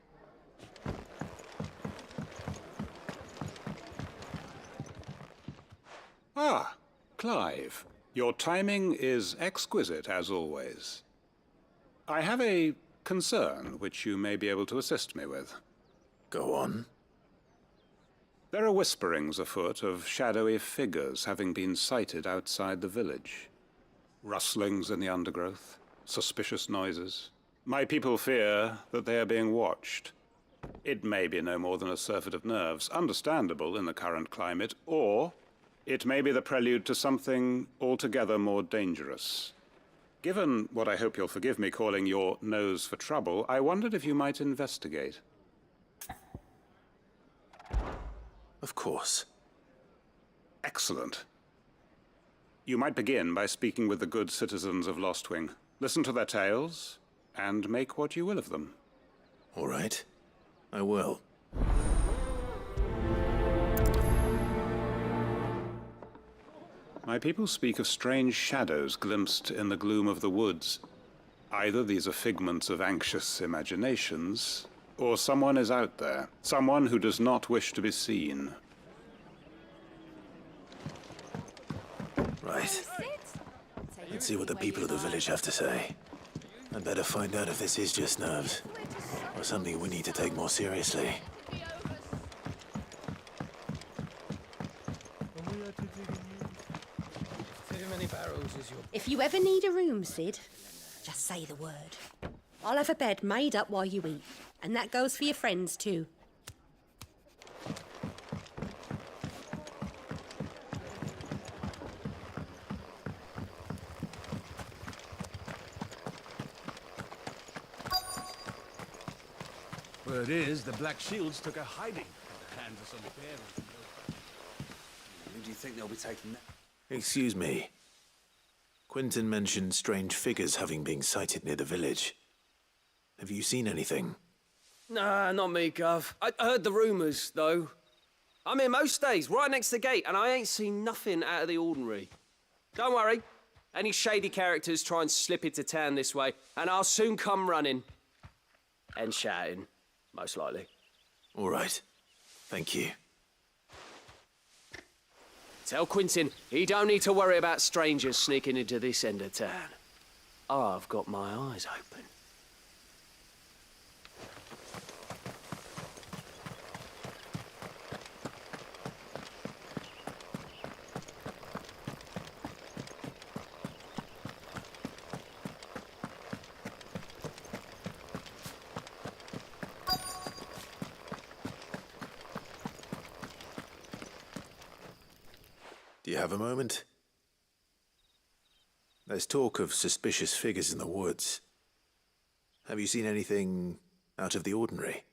[SPEAKER 24] Ah, Clive. Your timing is exquisite, as always. I have a concern which you may be able to assist me with.
[SPEAKER 16] Go on.
[SPEAKER 24] There are whisperings afoot of shadowy figures having been sighted outside the village. Rustlings in the undergrowth, suspicious noises. My people fear that they are being watched. It may be no more than a surfeit of nerves, understandable in the current climate, or it may be the prelude to something altogether more dangerous. Given what I hope you'll forgive me calling your nose for trouble, I wondered if you might investigate.
[SPEAKER 16] Of course.
[SPEAKER 24] Excellent. You might begin by speaking with the good citizens of Lostwing. Listen to their tales, and make what you will of them.
[SPEAKER 16] All right. I will.
[SPEAKER 24] My people speak of strange shadows glimpsed in the gloom of the woods. Either these are figments of anxious imaginations, or someone is out there, someone who does not wish to be seen.
[SPEAKER 16] Right. Let's see what the people of the village have to say. I'd better find out if this is just nerves, or something we need to take more seriously.
[SPEAKER 9] Too many barrels is your...
[SPEAKER 1] If you ever need a room, Sid, just say the word. I'll have a bed made up while you eat. And that goes for your friends, too.
[SPEAKER 8] Word is, the Black Shields took a hiding at the hands of some bearers.
[SPEAKER 23] Who do you think they'll be taking that?
[SPEAKER 16] Excuse me. Quentin mentioned strange figures having been sighted near the village. Have you seen anything?
[SPEAKER 9] Nah, not me, Gov. I heard the rumours, though. I'm here most days, right next to the gate, and I ain't seen nothing out of the ordinary. Don't worry. Any shady characters try and slip into town this way, and I'll soon come running. And shouting, most likely.
[SPEAKER 16] All right. Thank you.
[SPEAKER 9] Tell Quentin he don't need to worry about strangers sneaking into this end of town. I've got my eyes open.
[SPEAKER 16] Do you have a moment? There's talk of suspicious figures in the woods. Have you seen anything out of the ordinary?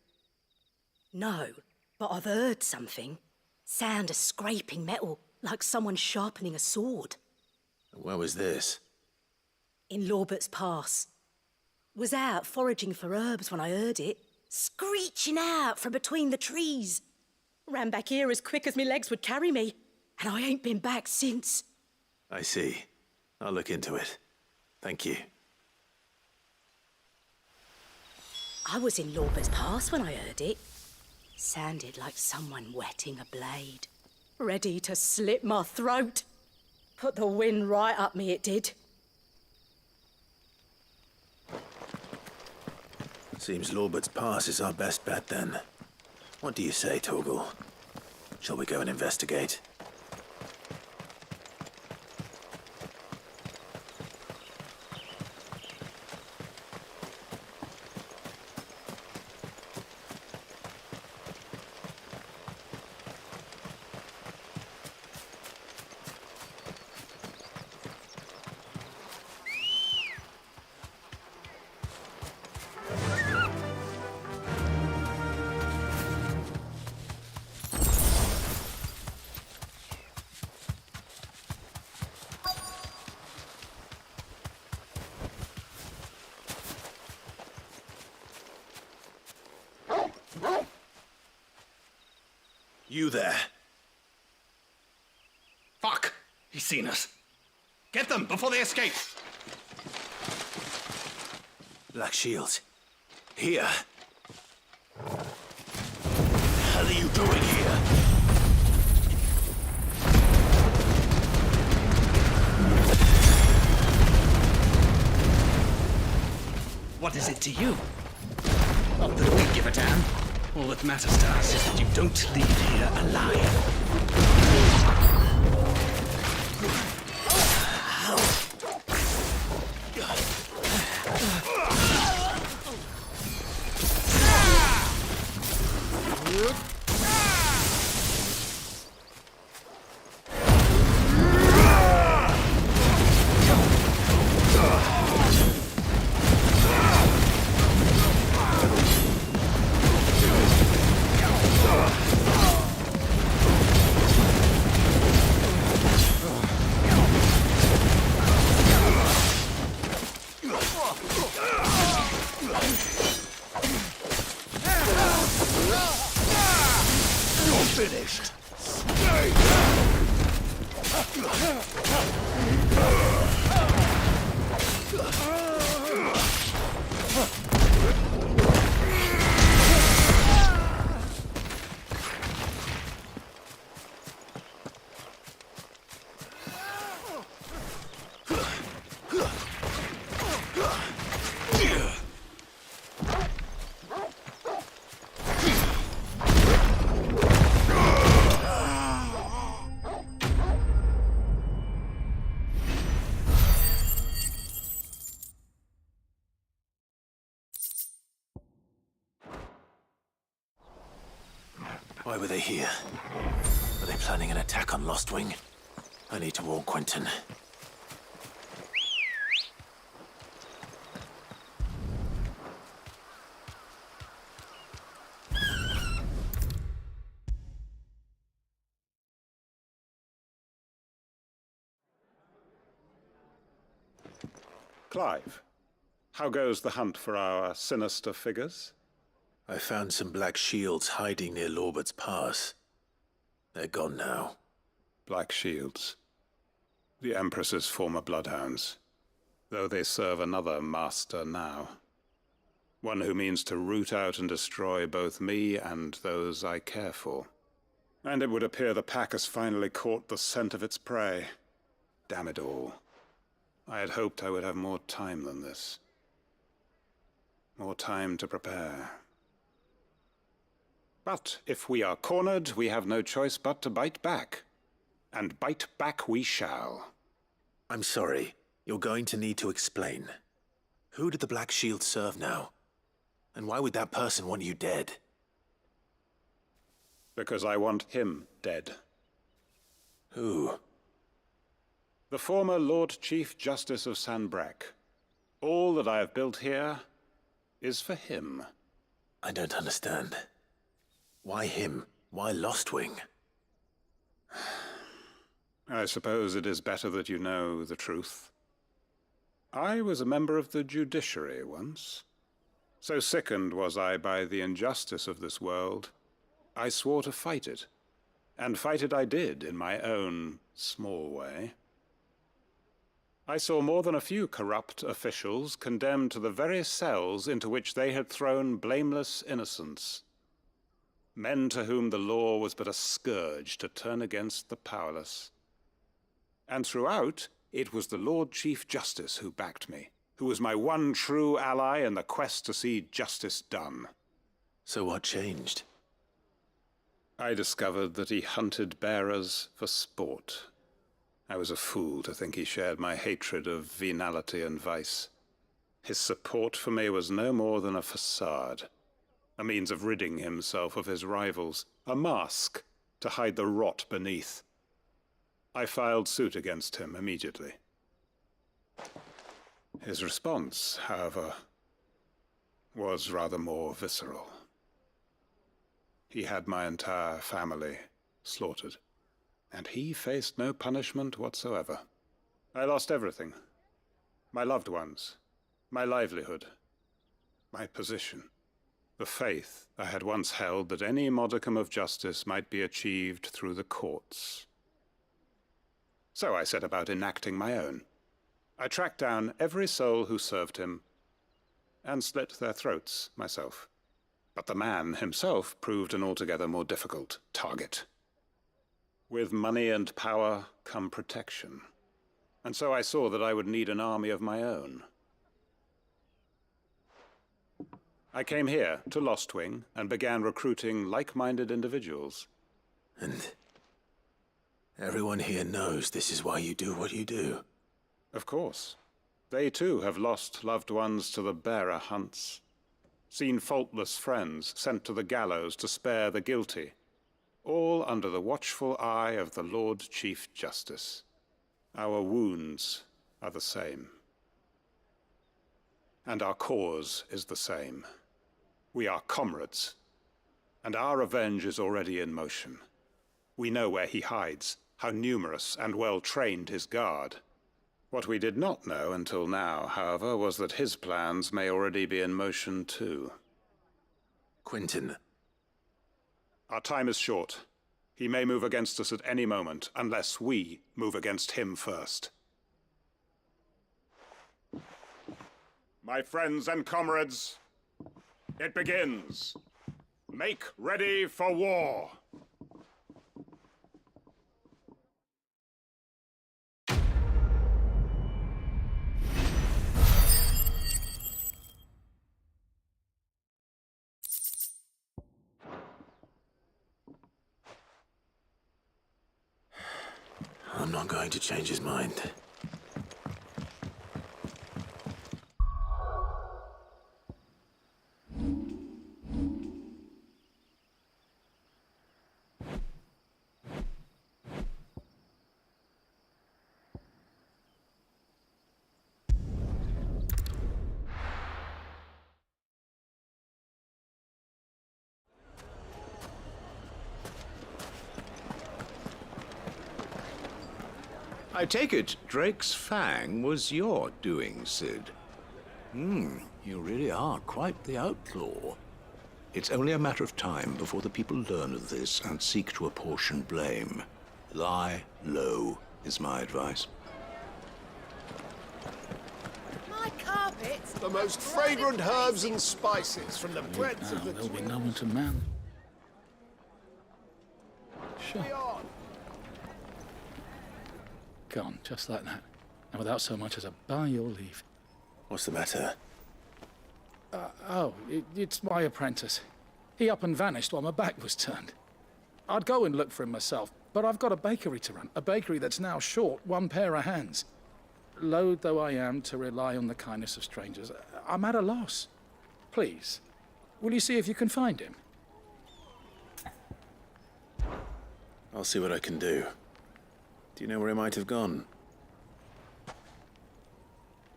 [SPEAKER 1] No, but I've heard something. Sound of scraping metal, like someone sharpening a sword.
[SPEAKER 16] Where was this?
[SPEAKER 1] In Lorbert's Pass. Was out foraging for herbs when I heard it, screeching out from between the trees. Ran back here as quick as my legs would carry me, and I ain't been back since.
[SPEAKER 16] I see. I'll look into it. Thank you.
[SPEAKER 1] I was in Lorbert's Pass when I heard it. Sounded like someone whetting a blade. Ready to slit my throat. Put the wind right up me, it did.
[SPEAKER 16] Seems Lorbert's Pass is our best bet then. What do you say, Torgal? Shall we go and investigate? You there.
[SPEAKER 7] Fuck! He's seen us. Get them before they escape!
[SPEAKER 16] Black Shield. Here. What the hell are you doing here?
[SPEAKER 7] What is it to you? Not that we give a damn. All that matters to us is that you don't leave here alive.
[SPEAKER 16] finished. Why were they here? Were they planning an attack on Lostwing? I need to warn Quentin.
[SPEAKER 24] Clive, how goes the hunt for our sinister figures?
[SPEAKER 16] I found some black shields hiding near Lorbert's Pass. They're gone now.
[SPEAKER 24] Black shields. The Empress's former bloodhounds, though they serve another master now. One who means to root out and destroy both me and those I care for. And it would appear the pack has finally caught the scent of its prey. Damn it all. I had hoped I would have more time than this. More time to prepare. But if we are cornered, we have no choice but to bite back. And bite back we shall.
[SPEAKER 16] I'm sorry. You're going to need to explain. Who did the Black Shield serve now? And why would that person want you dead?
[SPEAKER 24] Because I want him dead.
[SPEAKER 16] Who?
[SPEAKER 24] The former Lord Chief Justice of Sanbreque. All that I have built here is for him.
[SPEAKER 16] I don't understand. Why him? Why Lostwing?
[SPEAKER 24] I suppose it is better that you know the truth. I was a member of the judiciary once. So sickened was I by the injustice of this world, I swore to fight it. And fight it I did, in my own small way. I saw more than a few corrupt officials condemned to the very cells into which they had thrown blameless innocents. Men to whom the law was but a scourge to turn against the powerless. And throughout, it was the Lord Chief Justice who backed me, who was my one true ally in the quest to see justice done.
[SPEAKER 16] So what changed?
[SPEAKER 24] I discovered that he hunted bearers for sport. I was a fool to think he shared my hatred of venality and vice. His support for me was no more than a facade. A means of ridding himself of his rivals, a mask to hide the rot beneath. I filed suit against him immediately. His response, however, was rather more visceral. He had my entire family slaughtered, and he faced no punishment whatsoever. I lost everything. My loved ones, my livelihood, my position. The faith I had once held that any modicum of justice might be achieved through the courts. So I set about enacting my own. I tracked down every soul who served him, and slit their throats myself. But the man himself proved an altogether more difficult target. With money and power come protection, and so I saw that I would need an army of my own. I came here to Lostwing and began recruiting like-minded individuals.
[SPEAKER 16] And everyone here knows this is why you do what you do.
[SPEAKER 24] Of course. They too have lost loved ones to the bearer hunts. Seen faultless friends sent to the gallows to spare the guilty. All under the watchful eye of the Lord Chief Justice. Our wounds are the same. And our cause is the same. We are comrades, and our revenge is already in motion. We know where he hides, how numerous and well-trained his guard. What we did not know until now, however, was that his plans may already be in motion too.
[SPEAKER 16] Quentin.
[SPEAKER 24] Our time is short. He may move against us at any moment, unless we move against him first. My friends and comrades, it begins. Make ready for war.
[SPEAKER 16] I'm not going to change his mind.
[SPEAKER 11] I take it Drake's Fang was your doing, Sid.
[SPEAKER 16] You really are quite the outlaw.
[SPEAKER 11] It's only a matter of time before the people learn of this and seek to apportion blame. Lie low is my advice.
[SPEAKER 20] My carpet!
[SPEAKER 12] The most fragrant herbs and spices from the breadth of the
[SPEAKER 7] There'll be no one to man. Sure. Gone, just like that. And without so much as a by your leave.
[SPEAKER 16] What's the matter?
[SPEAKER 7] It's my apprentice. He up and vanished while my back was turned. I'd go and look for him myself, but I've got a bakery to run. A bakery that's now short one pair of hands. Loath though I am to rely on the kindness of strangers, I'm at a loss. Please, will you see if you can find him?
[SPEAKER 16] I'll see what I can do. Do you know where he might have gone?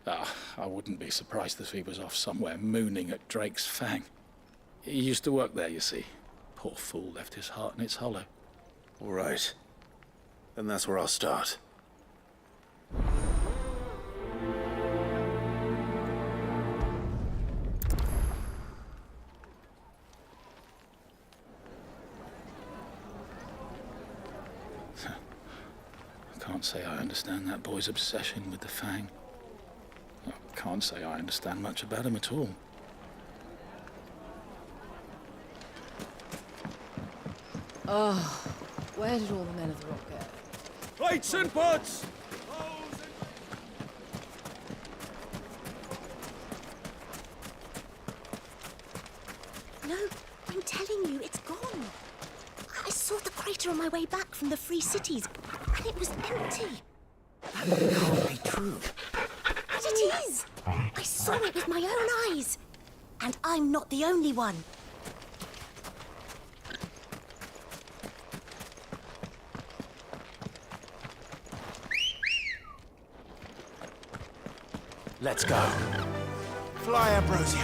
[SPEAKER 7] I wouldn't be surprised if he was off somewhere mooning at Drake's Fang. He used to work there, you see. Poor fool left his heart in its hollow.
[SPEAKER 16] All right. Then that's where I'll start.
[SPEAKER 7] I can't say I understand that boy's obsession with the Fang. I can't say I understand much about him at all.
[SPEAKER 15] Oh, where did all the men of the rock go?
[SPEAKER 10] Plates and pots!
[SPEAKER 1] No, I'm telling you, it's gone. I saw the crater on my way back from the Free Cities, and it was empty.
[SPEAKER 2] That can't be true.
[SPEAKER 1] But it is! I saw it with my own eyes. And I'm not the only one.
[SPEAKER 16] Let's go. Fly, Ambrosia.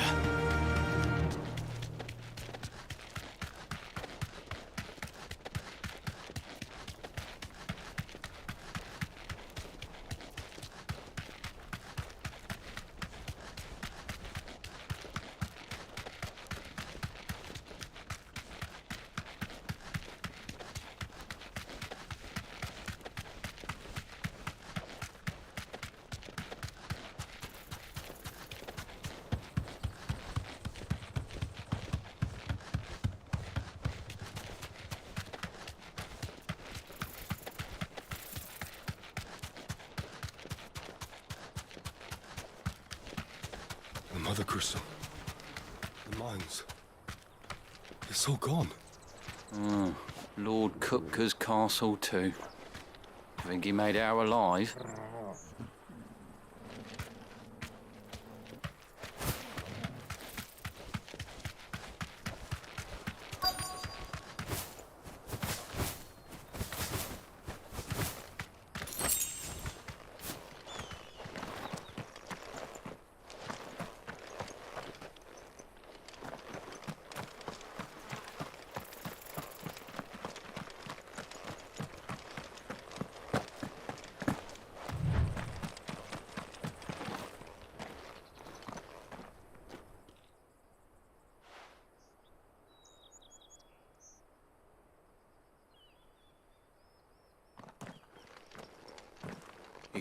[SPEAKER 17] The Mother Crystal. The mines. It's all gone.
[SPEAKER 5] Oh, Lord Kupka's castle too. Think he made it out alive?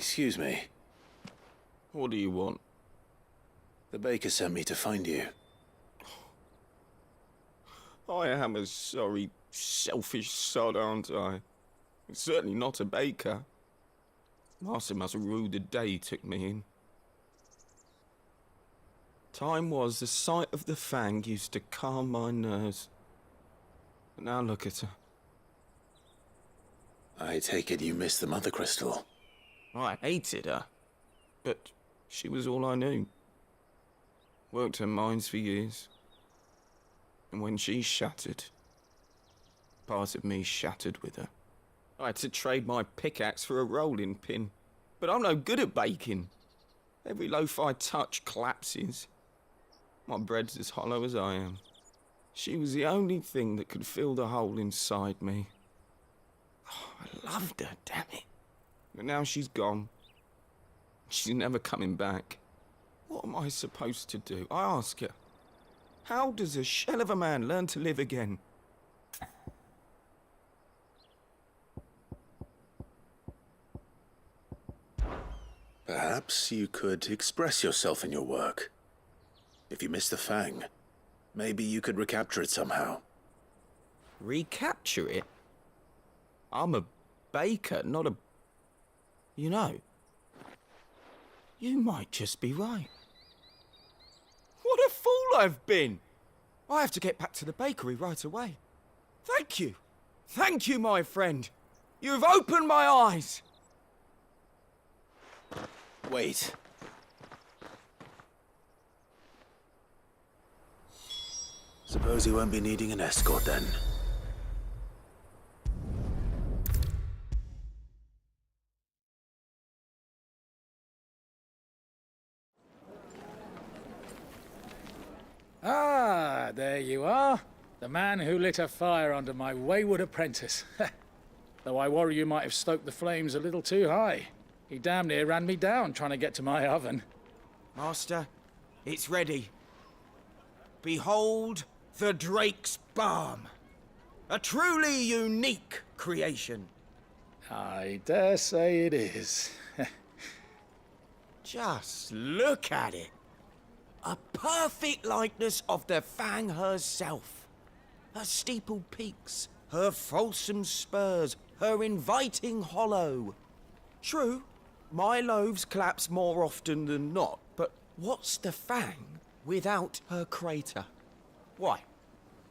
[SPEAKER 16] Excuse me.
[SPEAKER 3] What do you want?
[SPEAKER 16] The baker sent me to find you.
[SPEAKER 3] I am a sorry, selfish sod, aren't I? Certainly not a baker. Master must rue the day he took me in. Time was the sight of the fang used to calm my nerves. But now look at her.
[SPEAKER 16] I take it you missed the mother crystal.
[SPEAKER 3] I hated her, but she was all I knew. Worked her mines for years. And when she shattered, part of me shattered with her. I had to trade my pickaxe for a rolling pin, but I'm no good at baking. Every loaf I touch collapses. My bread's as hollow as I am. She was the only thing that could fill the hole inside me. Oh, I loved her, damn it. But now she's gone. She's never coming back. What am I supposed to do? I ask her. How does a shell of a man learn to live again?
[SPEAKER 16] Perhaps you could express yourself in your work. If you missed the fang, maybe you could recapture it somehow.
[SPEAKER 3] Recapture it? I'm a baker, not a... You know, you might just be right. What a fool I've been! I have to get back to the bakery right away. Thank you. Thank you, my friend. You've opened my eyes.
[SPEAKER 16] Wait. Suppose you won't be needing an escort then.
[SPEAKER 7] Ah, there you are. The man who lit a fire under my wayward apprentice. Though I worry you might have stoked the flames a little too high. He damn near ran me down trying to get to my oven.
[SPEAKER 3] Master, it's ready. Behold the Drake's Balm. A truly unique creation.
[SPEAKER 7] I dare say it is.
[SPEAKER 3] Just look at it. A perfect likeness of the Fang herself. Her steepled peaks, her fulsome spurs, her inviting hollow. True, my loaves collapse more often than not, but what's the Fang without her crater? Why,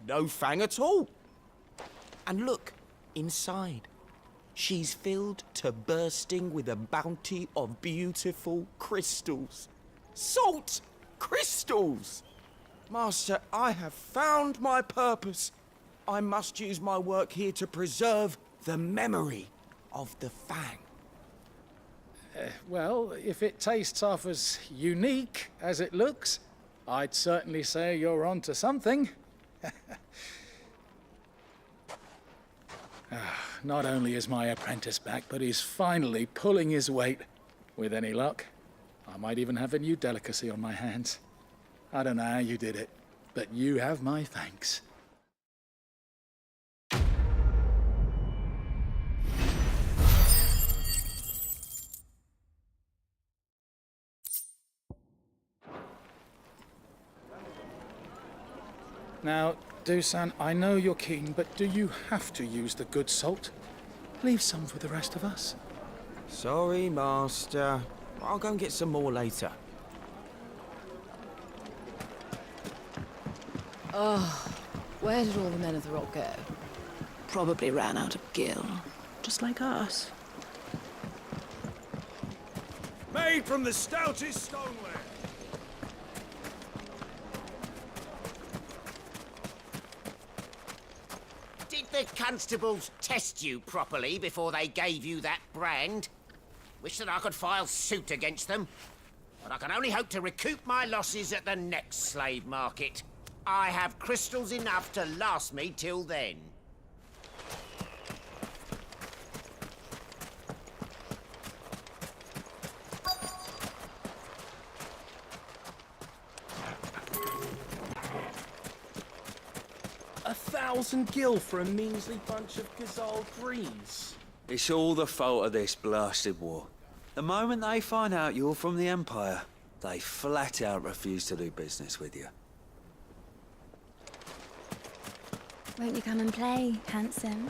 [SPEAKER 3] no Fang at all. And look, inside. She's filled to bursting with a bounty of beautiful crystals. Salt crystals! Master, I have found my purpose. I must use my work here to preserve the memory of the Fang.
[SPEAKER 7] Well, if it tastes half as unique as it looks, I'd certainly say you're onto something. Not only is my apprentice back, but he's finally pulling his weight. With any luck, I might even have a new delicacy on my hands. I don't know how you did it, but you have my thanks. Now, Dusan, I know you're keen, but do you have to use the good salt? Leave some for the rest of us.
[SPEAKER 3] Sorry, Master. I'll go and get some more later.
[SPEAKER 15] Oh, where did all the men of the rock go?
[SPEAKER 1] Probably ran out of gil, just like us.
[SPEAKER 17] Made from the stoutest stoneware.
[SPEAKER 14] Did the constables test you properly before they gave you that brand? Wish that I could file suit against them. But I can only hope to recoup my losses at the next slave market. I have crystals enough to last me till then.
[SPEAKER 2] $1,000 gil for a measly bunch of Gazal greens.
[SPEAKER 9] It's all the fault of this blasted war.
[SPEAKER 4] The moment they find out you're from the Empire, they flat out refuse to do business with you.
[SPEAKER 19] Won't you come and play, handsome?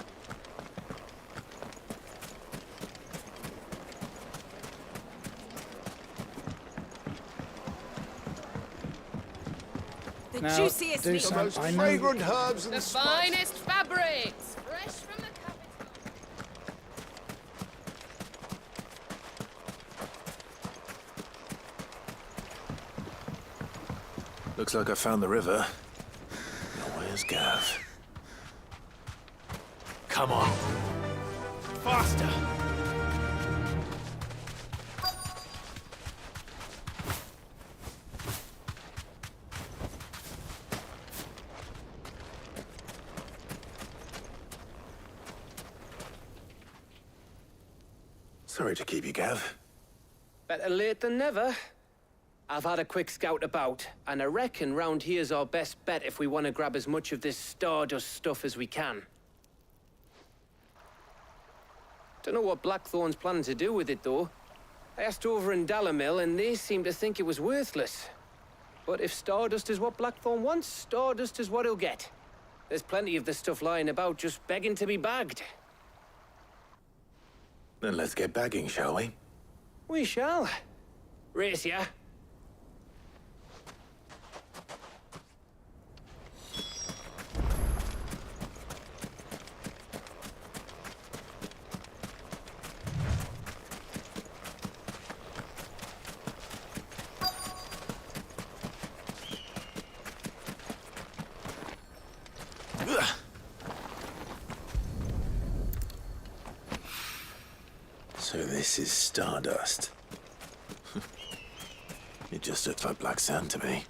[SPEAKER 18] The
[SPEAKER 7] Now,
[SPEAKER 18] juiciest
[SPEAKER 7] do
[SPEAKER 18] meat.
[SPEAKER 7] some-
[SPEAKER 12] The most
[SPEAKER 7] I know-
[SPEAKER 12] fragrant herbs and
[SPEAKER 15] The
[SPEAKER 12] spices.
[SPEAKER 15] finest fabrics, fresh from the capital.
[SPEAKER 16] Looks like I found the river. Now where's Gav? Come on. Faster! Sorry to keep you, Gav.
[SPEAKER 13] Better late than never. I've had a quick scout about, and I reckon round here's our best bet if we want to grab as much of this Stardust stuff as we can. Don't know what Blackthorn's planning to do with it, though. I asked over in Dalamil, and they seem to think it was worthless. But if Stardust is what Blackthorn wants, Stardust is what he'll get. There's plenty of this stuff lying about, just begging to be bagged.
[SPEAKER 16] Then let's get bagging, shall we?
[SPEAKER 13] We shall. Race ya.
[SPEAKER 16] So this is Stardust. It just looks like black sand to me.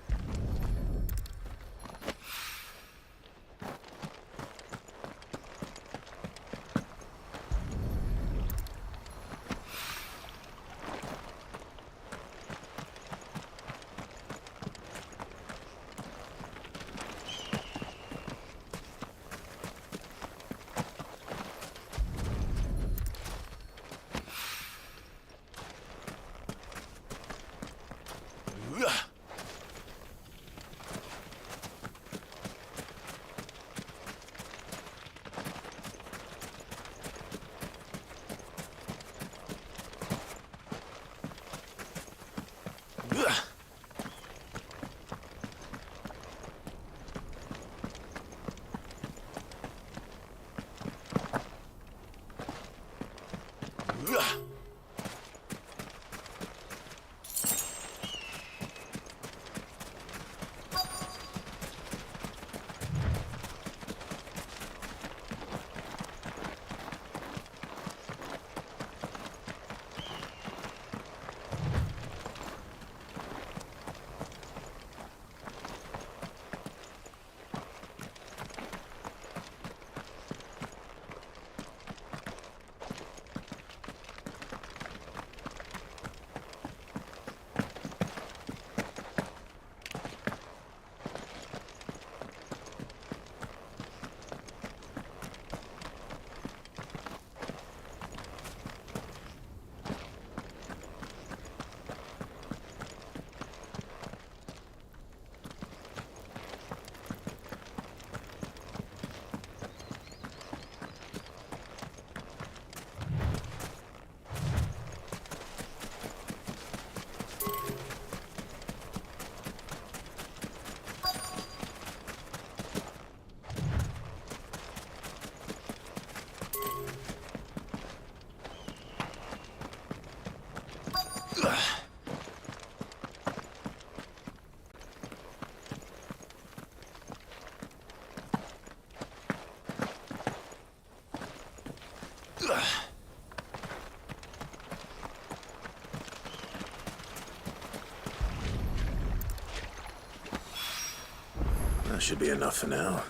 [SPEAKER 16] That should be enough for now.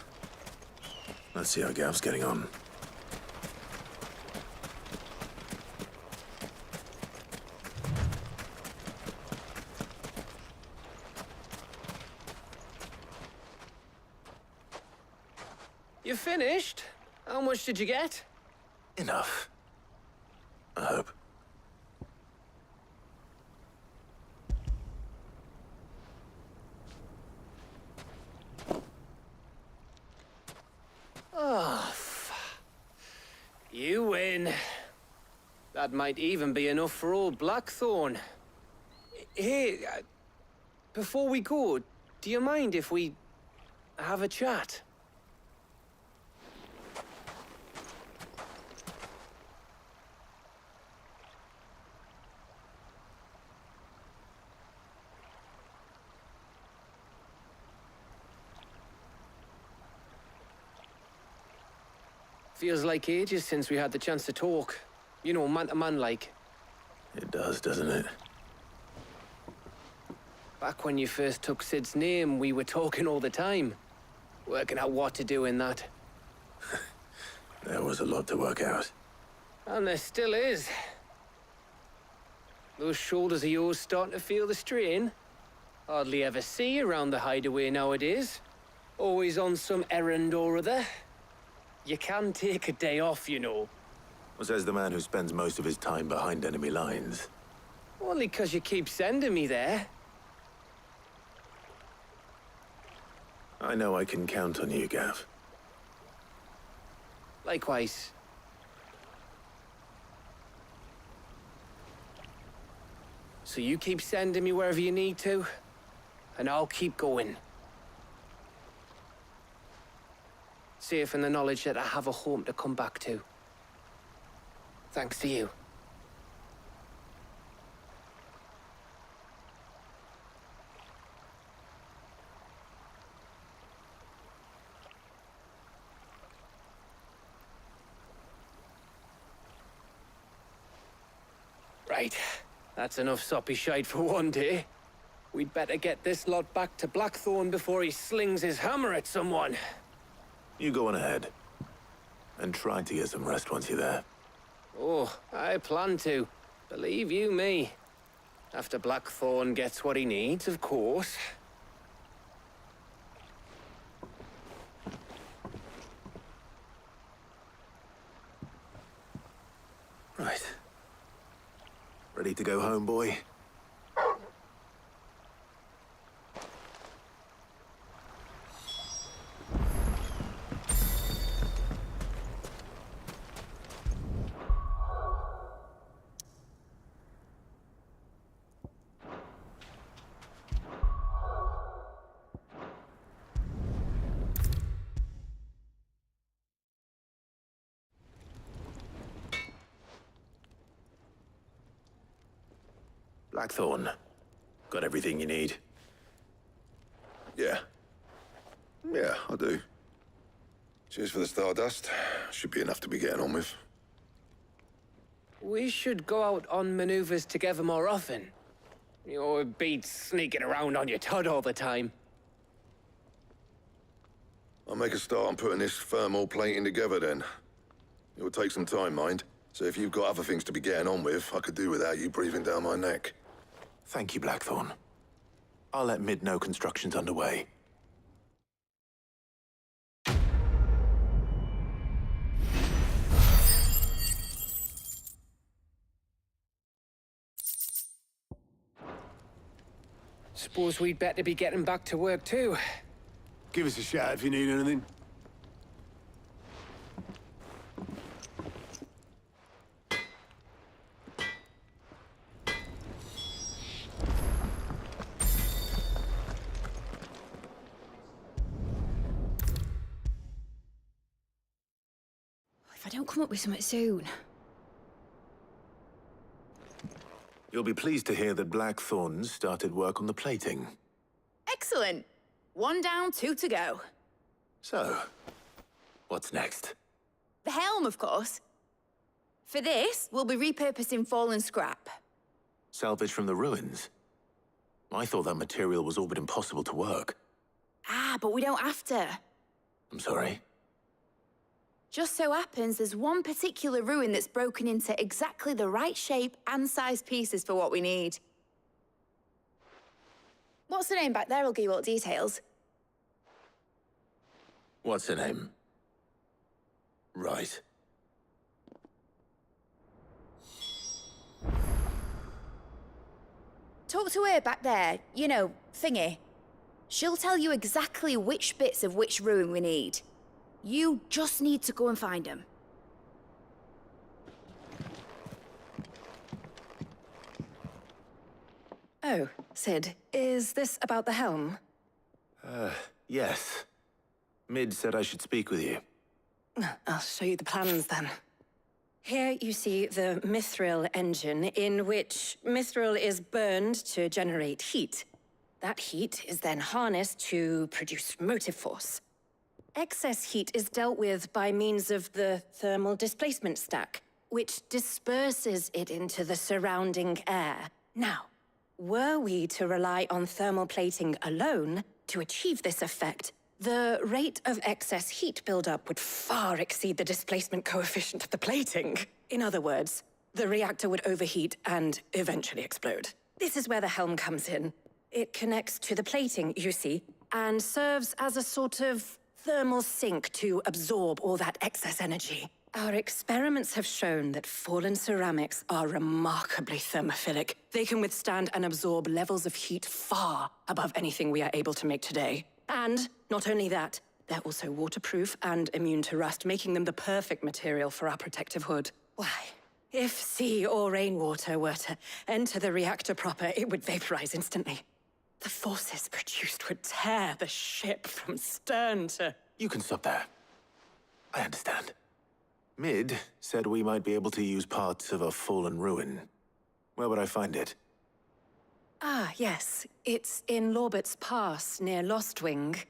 [SPEAKER 16] Let's see how Gav's getting on.
[SPEAKER 13] You finished? How much did you get?
[SPEAKER 16] Enough. I hope.
[SPEAKER 13] That might even be enough for old Blackthorn. Hey, before we go, do you mind if we have a chat? Feels like ages since we had the chance to talk. You know, man to man like.
[SPEAKER 16] It does, doesn't it?
[SPEAKER 13] Back when you first took Sid's name, we were talking all the time. Working out what to do in that.
[SPEAKER 16] There was a lot to work out.
[SPEAKER 13] And there still is. Those shoulders of yours starting to feel the strain. Hardly ever see you around the hideaway nowadays. Always on some errand or other. You can take a day off, you know.
[SPEAKER 16] Says the man who spends most of his time behind enemy lines.
[SPEAKER 13] Only 'cause you keep sending me there.
[SPEAKER 16] I know I can count on you, Gav.
[SPEAKER 13] Likewise. So you keep sending me wherever you need to, and I'll keep going. Safe in the knowledge that I have a home to come back to. Thanks to you. Right. That's enough soppy shite for one day. We'd better get this lot back to Blackthorn before he slings his hammer at someone.
[SPEAKER 16] You go on ahead. And try to get some rest once you're there.
[SPEAKER 13] Oh, I plan to. Believe you me. After Blackthorn gets what he needs, of course.
[SPEAKER 16] Right. Ready to go home, boy? Blackthorn. Got everything you need?
[SPEAKER 17] Yeah. Yeah, I do. Cheers for the Stardust. Should be enough to be getting on with.
[SPEAKER 13] We should go out on maneuvers together more often. You know, it beats sneaking around on your tud all the time.
[SPEAKER 17] I'll make a start on putting this thermal plating together then. It will take some time, mind. So if you've got other things to be getting on with, I could do without you breathing down my neck.
[SPEAKER 16] Thank you, Blackthorn. I'll let Mid know construction's underway.
[SPEAKER 13] Suppose we'd better be getting back to work too.
[SPEAKER 23] Give us a shout if you need anything.
[SPEAKER 19] If I don't come up with something soon.
[SPEAKER 16] You'll be pleased to hear that Blackthorn's started work on the plating.
[SPEAKER 20] Excellent. 1 down, 2 to go.
[SPEAKER 16] So, what's next?
[SPEAKER 20] The helm, of course. For this, we'll be repurposing fallen scrap.
[SPEAKER 16] Salvage from the ruins? I thought that material was all but impossible to work.
[SPEAKER 20] Ah, but we don't have to.
[SPEAKER 16] I'm sorry?
[SPEAKER 20] Just so happens there's one particular ruin that's broken into exactly the right shape and size pieces for what we need. What's the name back there? I'll give you all the details.
[SPEAKER 16] What's her name? Right.
[SPEAKER 20] Talk to her back there. You know, thingy. She'll tell you exactly which bits of which ruin we need. You just need to go and find them.
[SPEAKER 6] Oh, Sid, is this about the helm?
[SPEAKER 16] Yes. Mid said I should speak with you.
[SPEAKER 6] I'll show you the plans then. Here you see the mithril engine, in which mithril is burned to generate heat. That heat is then harnessed to produce motive force. Excess heat is dealt with by means of the thermal displacement stack, which disperses it into the surrounding air. Now, were we to rely on thermal plating alone to achieve this effect, the rate of excess heat buildup would far exceed the displacement coefficient of the plating. In other words, the reactor would overheat and eventually explode. This is where the helm comes in. It connects to the plating, you see, and serves as a sort of thermal sink to absorb all that excess energy. Our experiments have shown that fallen ceramics are remarkably thermophilic. They can withstand and absorb levels of heat far above anything we are able to make today. And not only that, they're also waterproof and immune to rust, making them the perfect material for our protective hood. Why, if sea or rainwater were to enter the reactor proper, it would vaporize instantly. The forces produced would tear the ship from stern to...
[SPEAKER 16] You can stop there. I understand. Mid said we might be able to use parts of a fallen ruin. Where would I find it?
[SPEAKER 6] Ah, yes. It's in Lorbert's Pass, near Lostwing.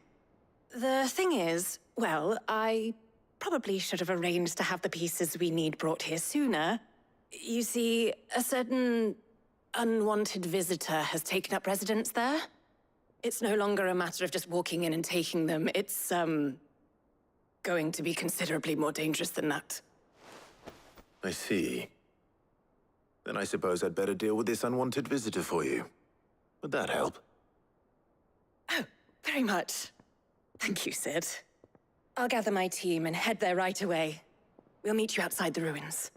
[SPEAKER 6] The thing is, well, I probably should have arranged to have the pieces we need brought here sooner. You see, a certain unwanted visitor has taken up residence there. It's no longer a matter of just walking in and taking them. It's, going to be considerably more dangerous than that.
[SPEAKER 16] I see. Then I suppose I'd better deal with this unwanted visitor for you. Would that help?
[SPEAKER 6] Oh, very much. Thank you, Sid. I'll gather my team and head there right away. We'll meet you outside the ruins.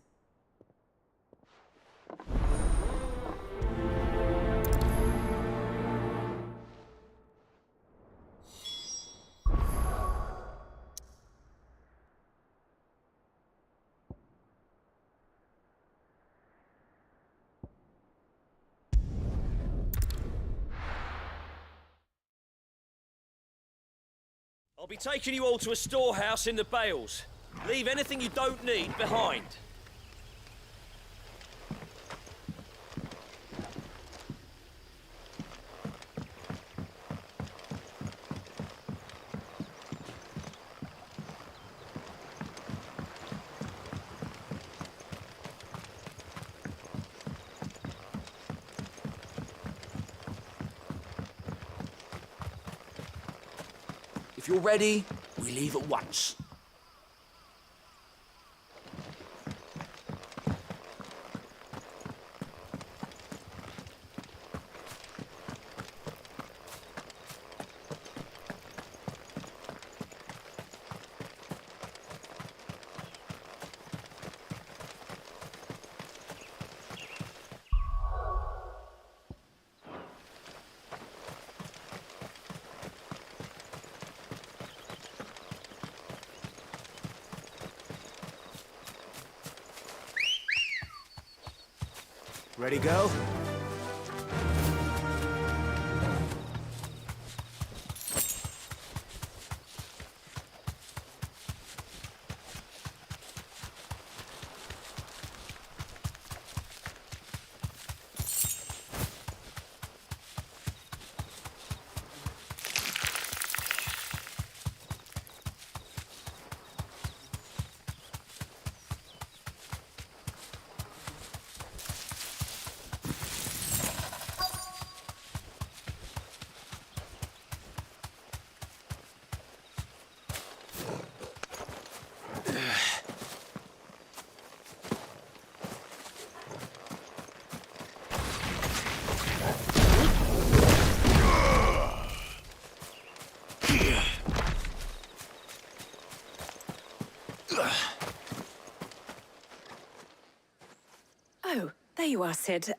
[SPEAKER 9] I'll be taking you all to a storehouse in the Bales. Leave anything you don't need behind.
[SPEAKER 3] If you're ready, we leave at once.
[SPEAKER 16] Ready, go?
[SPEAKER 6] Oh, there you are, Sid.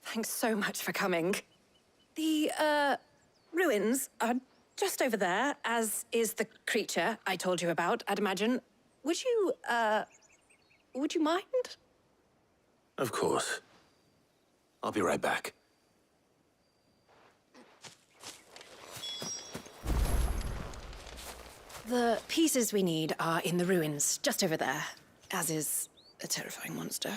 [SPEAKER 6] Thanks so much for coming. The, ruins are just over there, as is the creature I told you about, I'd imagine. Would you mind?
[SPEAKER 16] Of course. I'll be right back.
[SPEAKER 6] The pieces we need are in the ruins, just over there, as is a terrifying monster.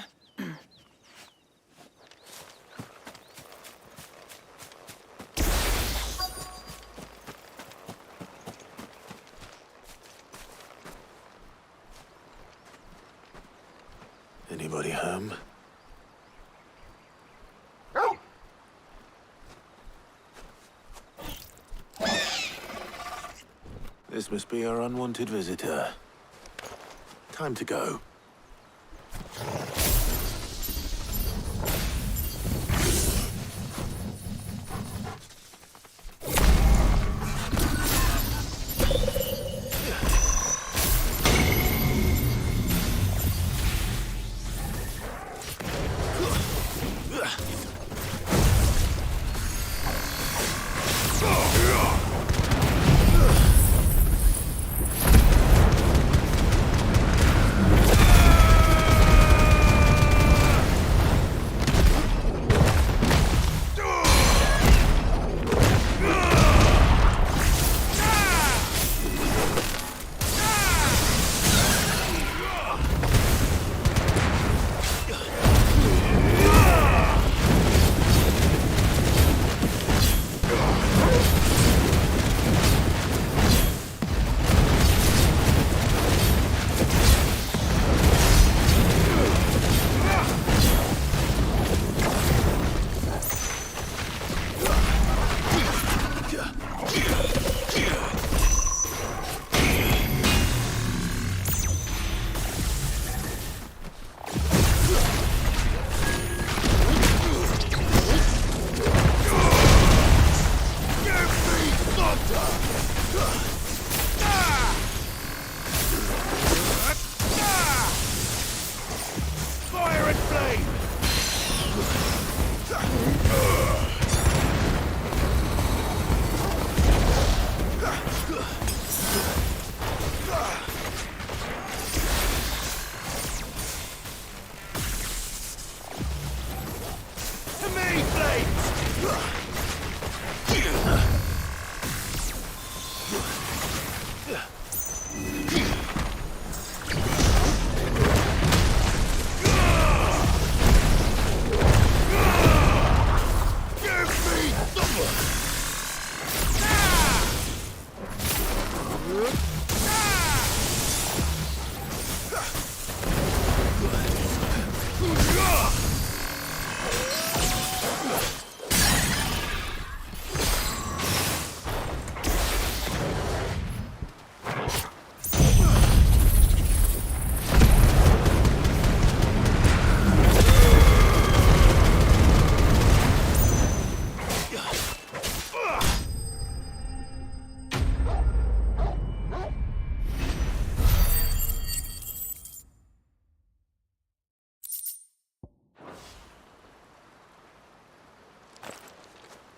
[SPEAKER 16] Anybody home? This must be our unwanted visitor. Time to go.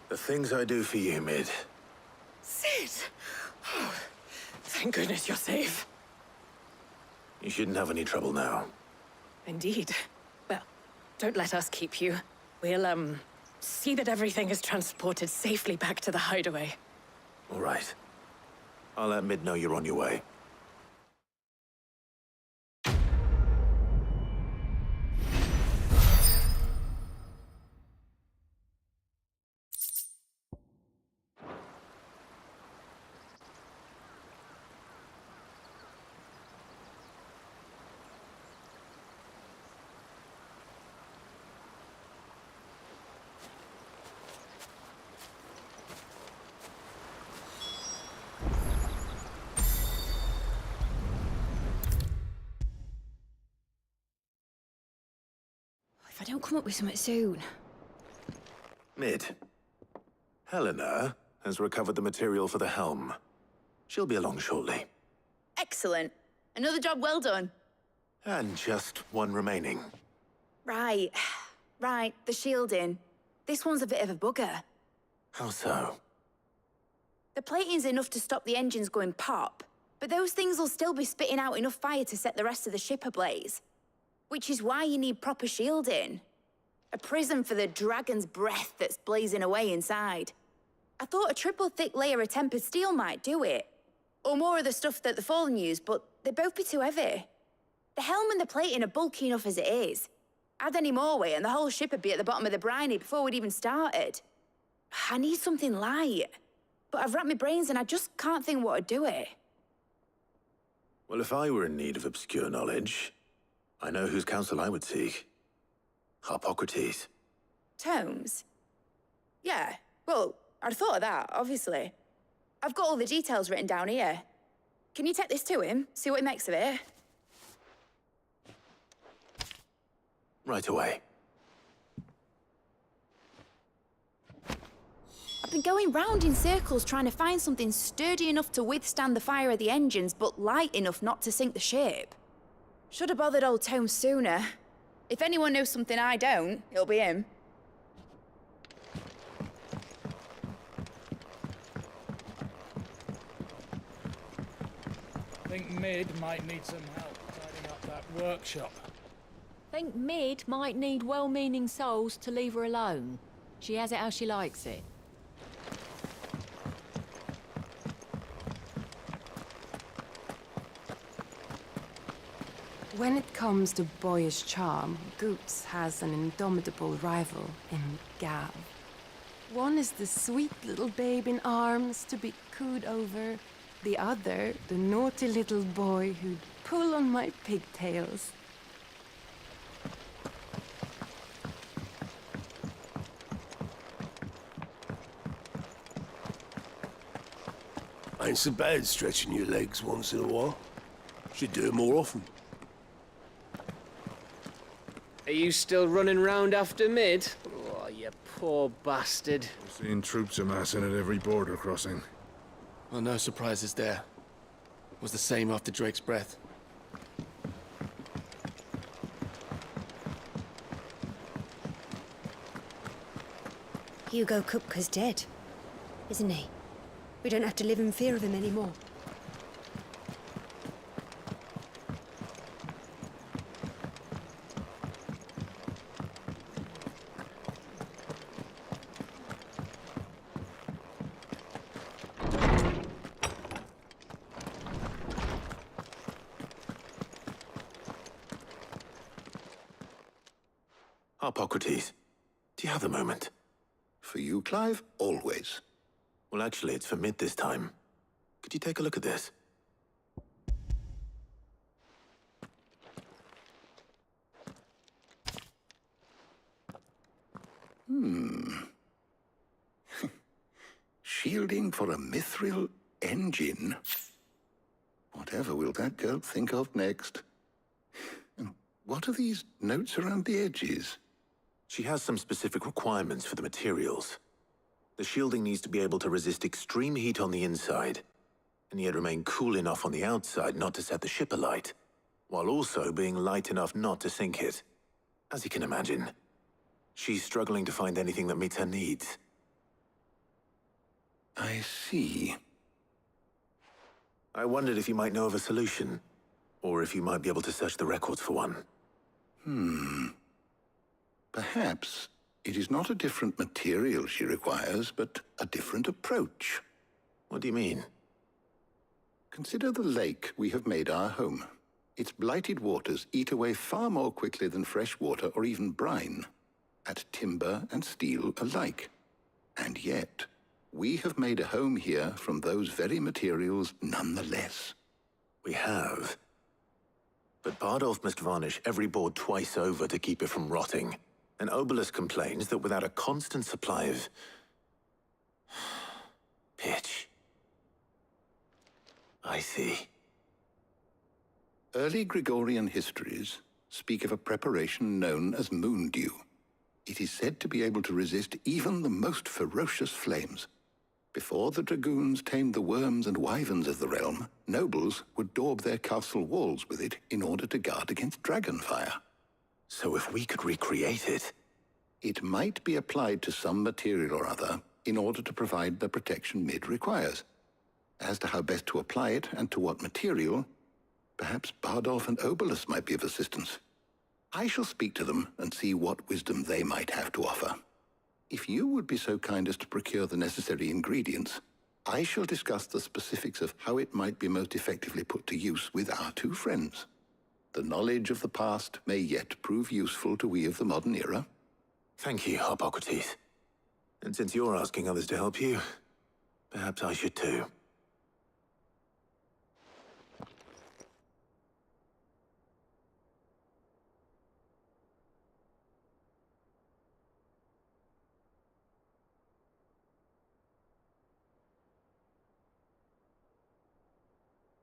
[SPEAKER 16] The things I do for you, Mid.
[SPEAKER 6] Sid! Oh, thank goodness you're safe.
[SPEAKER 16] You shouldn't have any trouble now.
[SPEAKER 6] Indeed. Well, don't let us keep you. We'll, see that everything is transported safely back to the hideaway.
[SPEAKER 16] All right. I'll let Mid know you're on your way.
[SPEAKER 19] If I don't come up with something soon.
[SPEAKER 16] Mid. Helena has recovered the material for the helm. She'll be along shortly.
[SPEAKER 20] Excellent. Another job well done.
[SPEAKER 16] And just one remaining.
[SPEAKER 20] Right. Right, the shielding. This one's a bit of a bugger.
[SPEAKER 16] How so?
[SPEAKER 20] The plating's enough to stop the engines going pop, but those things will still be spitting out enough fire to set the rest of the ship ablaze. Which is why you need proper shielding. A prison for the dragon's breath that's blazing away inside. I thought a triple thick layer of tempered steel might do it. Or more of the stuff that the Fallen use, but they'd both be too heavy. The helm and the plating are bulky enough as it is. Add any more weight and the whole ship would be at the bottom of the briny before we'd even started. I need something light. But I've racked my brains and I just can't think what would do it.
[SPEAKER 16] Well, if I were in need of obscure knowledge, I know whose counsel I would seek. Harpocrates.
[SPEAKER 20] Tomes? Yeah, well, I'd thought of that, obviously. I've got all the details written down here. Can you take this to him, see what he makes of it?
[SPEAKER 16] Right away.
[SPEAKER 20] I've been going round in circles trying to find something sturdy enough to withstand the fire of the engines, but light enough not to sink the ship. Should have bothered old Tomes sooner. If anyone knows something I don't, it'll be him.
[SPEAKER 7] Think Mid might need some help tidying up that workshop.
[SPEAKER 15] Think Mid might need well-meaning souls to leave her alone. She has it how she likes it.
[SPEAKER 8] When it comes to boyish charm, Goops has an indomitable rival in Gav. One is the sweet little babe in arms to be cooed over. The other, the naughty little boy who'd pull on my pigtails.
[SPEAKER 23] Ain't so bad stretching your legs once in a while. Should do it more often.
[SPEAKER 13] Are you still running round after Mid? Oh, you poor bastard.
[SPEAKER 21] Seeing troops amassing at every border crossing.
[SPEAKER 22] Well, no surprises there. Was the same after Drake's breath.
[SPEAKER 24] Hugo Kupka's dead, isn't he? We don't have to live in fear of him anymore.
[SPEAKER 16] Harpocrates, do you have a moment?
[SPEAKER 11] For you, Clive? Always.
[SPEAKER 16] Well, actually, it's for Mid this time. Could you take a look at this?
[SPEAKER 11] Shielding for a mithril engine? Whatever will that girl think of next? And what are these notes around the edges?
[SPEAKER 16] She has some specific requirements for the materials. The shielding needs to be able to resist extreme heat on the inside, and yet remain cool enough on the outside not to set the ship alight, while also being light enough not to sink it. As you can imagine, she's struggling to find anything that meets her needs.
[SPEAKER 11] I see.
[SPEAKER 16] I wondered if you might know of a solution, or if you might be able to search the records for one.
[SPEAKER 11] Perhaps it is not a different material she requires, but a different approach.
[SPEAKER 16] What do you mean?
[SPEAKER 11] Consider the lake we have made our home. Its blighted waters eat away far more quickly than fresh water or even brine, at timber and steel alike. And yet, we have made a home here from those very materials nonetheless.
[SPEAKER 16] We have. But Bardolph must varnish every board twice over to keep it from rotting. And Obelus complains that without a constant supply of pitch. I see.
[SPEAKER 11] Early Gregorian histories speak of a preparation known as moon dew. It is said to be able to resist even the most ferocious flames. Before the dragoons tamed the worms and wyverns of the realm, nobles would daub their castle walls with it in order to guard against dragonfire.
[SPEAKER 16] So if we could recreate it...
[SPEAKER 11] It might be applied to some material or other in order to provide the protection Mid requires. As to how best to apply it and to what material, perhaps Bardolph and Obelus might be of assistance. I shall speak to them and see what wisdom they might have to offer. If you would be so kind as to procure the necessary ingredients, I shall discuss the specifics of how it might be most effectively put to use with our two friends. The knowledge of the past may yet prove useful to we of the modern era.
[SPEAKER 16] Thank you, Hippocrates. And since you're asking others to help you, perhaps I should too.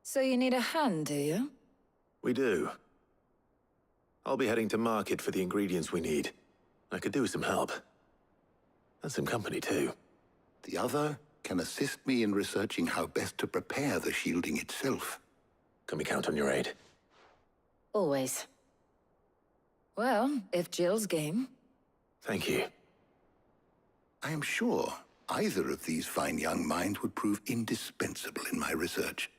[SPEAKER 1] So you need a hand, do you?
[SPEAKER 16] We do. I'll be heading to market for the ingredients we need. I could do with some help. And some company, too.
[SPEAKER 11] The other can assist me in researching how best to prepare the shielding itself.
[SPEAKER 16] Can we count on your aid?
[SPEAKER 1] Always. Well, if Jill's game.
[SPEAKER 16] Thank you.
[SPEAKER 11] I am sure either of these fine young minds would prove indispensable in my research.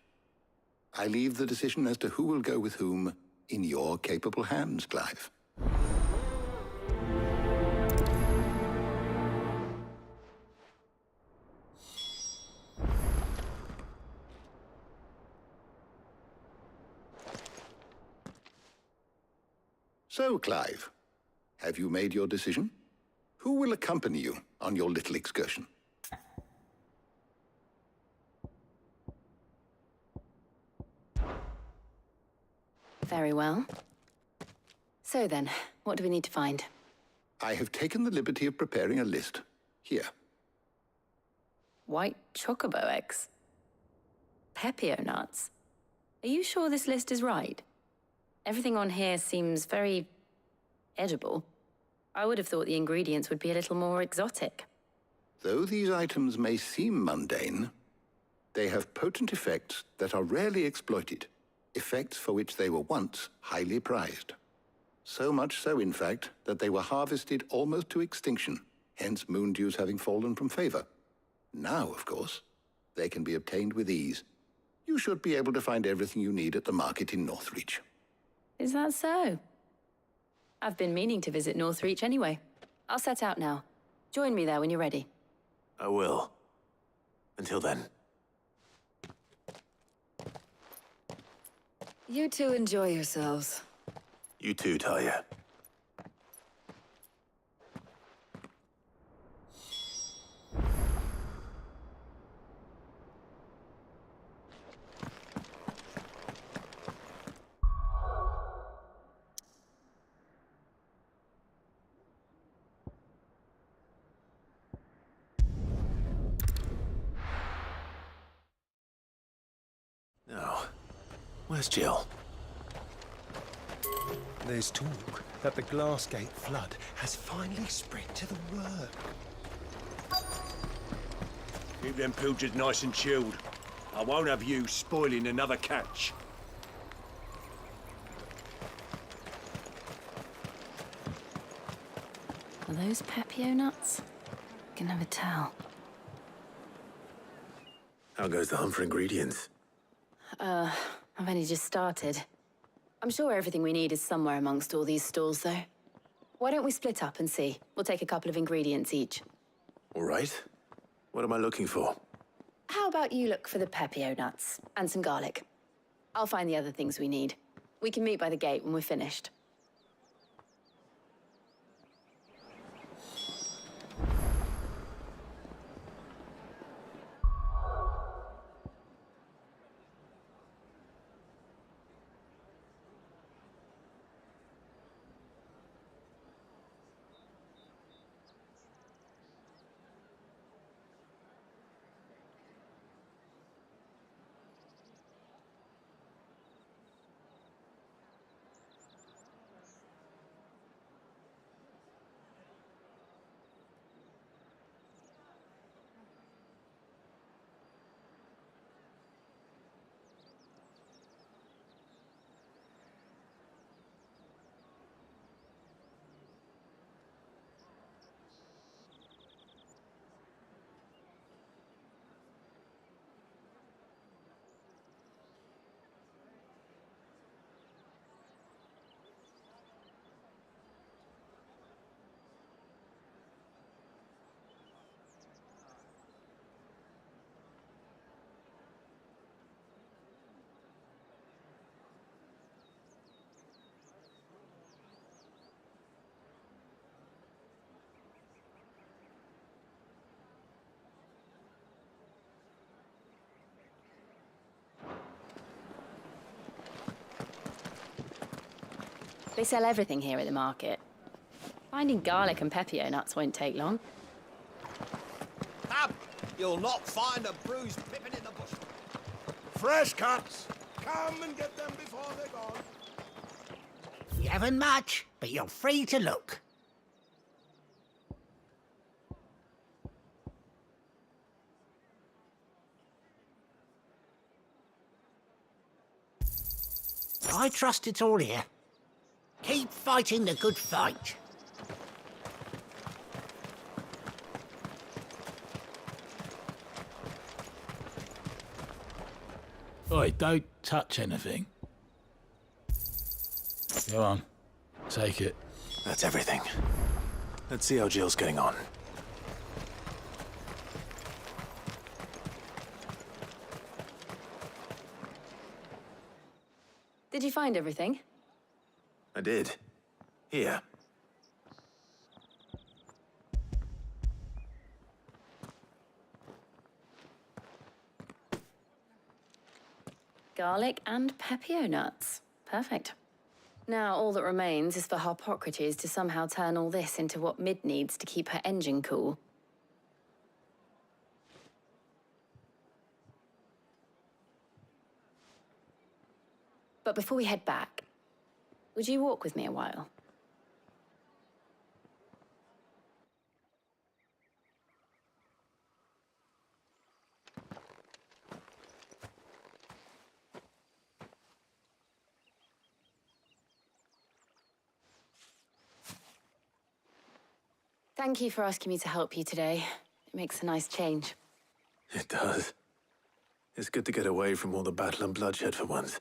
[SPEAKER 11] I leave the decision as to who will go with whom in your capable hands, Clive. So, Clive, have you made your decision? Who will accompany you on your little excursion?
[SPEAKER 6] Very well. So then, what do we need to find?
[SPEAKER 11] I have taken the liberty of preparing a list. Here.
[SPEAKER 6] White chocobo eggs. Pepio nuts. Are you sure this list is right? Everything on here seems very edible. I would have thought the ingredients would be a little more exotic.
[SPEAKER 11] Though these items may seem mundane, they have potent effects that are rarely exploited. Effects for which they were once highly prized. So much so, in fact, that they were harvested almost to extinction, hence moondews having fallen from favor. Now, of course, they can be obtained with ease. You should be able to find everything you need at the market in Northreach.
[SPEAKER 6] Is that so? I've been meaning to visit Northreach anyway. I'll set out now. Join me there when you're ready.
[SPEAKER 16] I will. Until then.
[SPEAKER 1] You two enjoy yourselves.
[SPEAKER 16] You too, Talia. Now, where's Jill?
[SPEAKER 12] There's talk that the Glassgate flood has finally spread to the world.
[SPEAKER 5] Keep them pilgers nice and chilled. I won't have you spoiling another catch.
[SPEAKER 6] Are those Pepio nuts? Can never tell.
[SPEAKER 16] How goes the hunt for ingredients?
[SPEAKER 6] I've only just started. I'm sure everything we need is somewhere amongst all these stalls, though. Why don't we split up and see? We'll take a couple of ingredients each.
[SPEAKER 16] All right. What am I looking for?
[SPEAKER 6] How about you look for the Pepio nuts and some garlic? I'll find the other things we need. We can meet by the gate when we're finished.
[SPEAKER 2] They sell everything here at the market. Finding garlic and pepio nuts won't take long.
[SPEAKER 4] Come! You'll not find a bruised pippin in the bush.
[SPEAKER 10] Fresh cuts! Come and get them before they're gone.
[SPEAKER 14] You haven't much, but you're free to look. I trust it's all here. Keep fighting the good fight.
[SPEAKER 7] Oi, don't touch anything. Go on. Take it.
[SPEAKER 16] That's everything. Let's see how Jill's getting on.
[SPEAKER 2] Did you find everything?
[SPEAKER 16] I did. Here.
[SPEAKER 2] Garlic and pepio nuts. Perfect. Now all that remains is for Harpocrates to somehow turn all this into what Mid needs to keep her engine cool. But before we head back, would you walk with me a while? Thank you for asking me to help you today. It makes a nice change.
[SPEAKER 16] It does. It's good to get away from all the battle and bloodshed for once.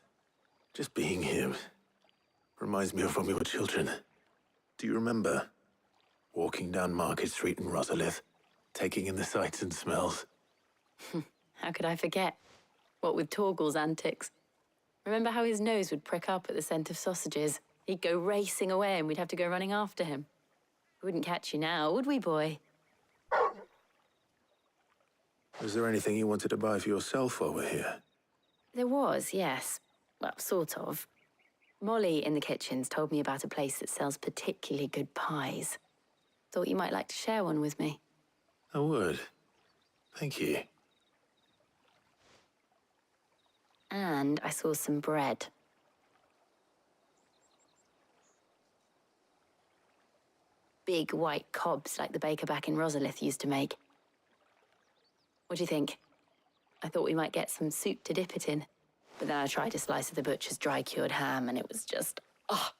[SPEAKER 16] Just being here reminds me of when we were children. Do you remember? Walking down Market Street in Rosalith, taking in the sights and smells.
[SPEAKER 2] How could I forget? What with Torgal's antics. Remember how his nose would prick up at the scent of sausages? He'd go racing away and we'd have to go running after him. We wouldn't catch you now, would we, boy?
[SPEAKER 16] Was there anything you wanted to buy for yourself while we're here?
[SPEAKER 2] There was, yes. Well, sort of. Molly in the kitchens told me about a place that sells particularly good pies. Thought you might like to share one with me.
[SPEAKER 16] I would. Thank you.
[SPEAKER 2] And I saw some bread. Big white cobs like the baker back in Rosalith used to make. What do you think? I thought we might get some soup to dip it in. But then I tried a slice of the butcher's dry-cured ham and it was just, oh.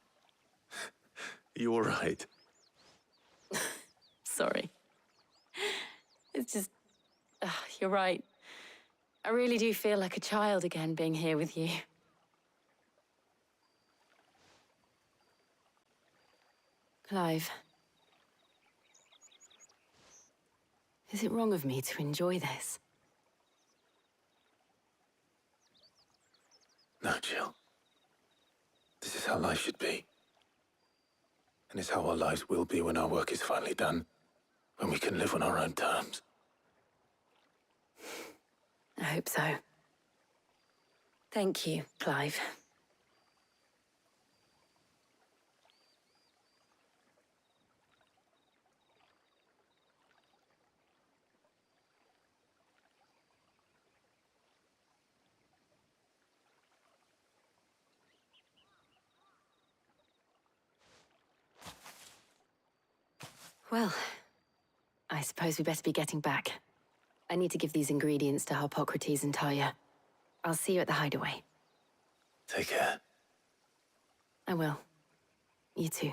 [SPEAKER 16] You all right?
[SPEAKER 2] Sorry. It's just, you're right. I really do feel like a child again being here with you. Clive. Is it wrong of me to enjoy this?
[SPEAKER 16] No, Jill. This is how life should be. And it's how our lives will be when our work is finally done. When we can live on our own terms.
[SPEAKER 2] I hope so. Thank you, Clive. Well, I suppose we better be getting back. I need to give these ingredients to Harpocrates and Talia. I'll see you at the hideaway.
[SPEAKER 16] Take care.
[SPEAKER 2] I will. You too.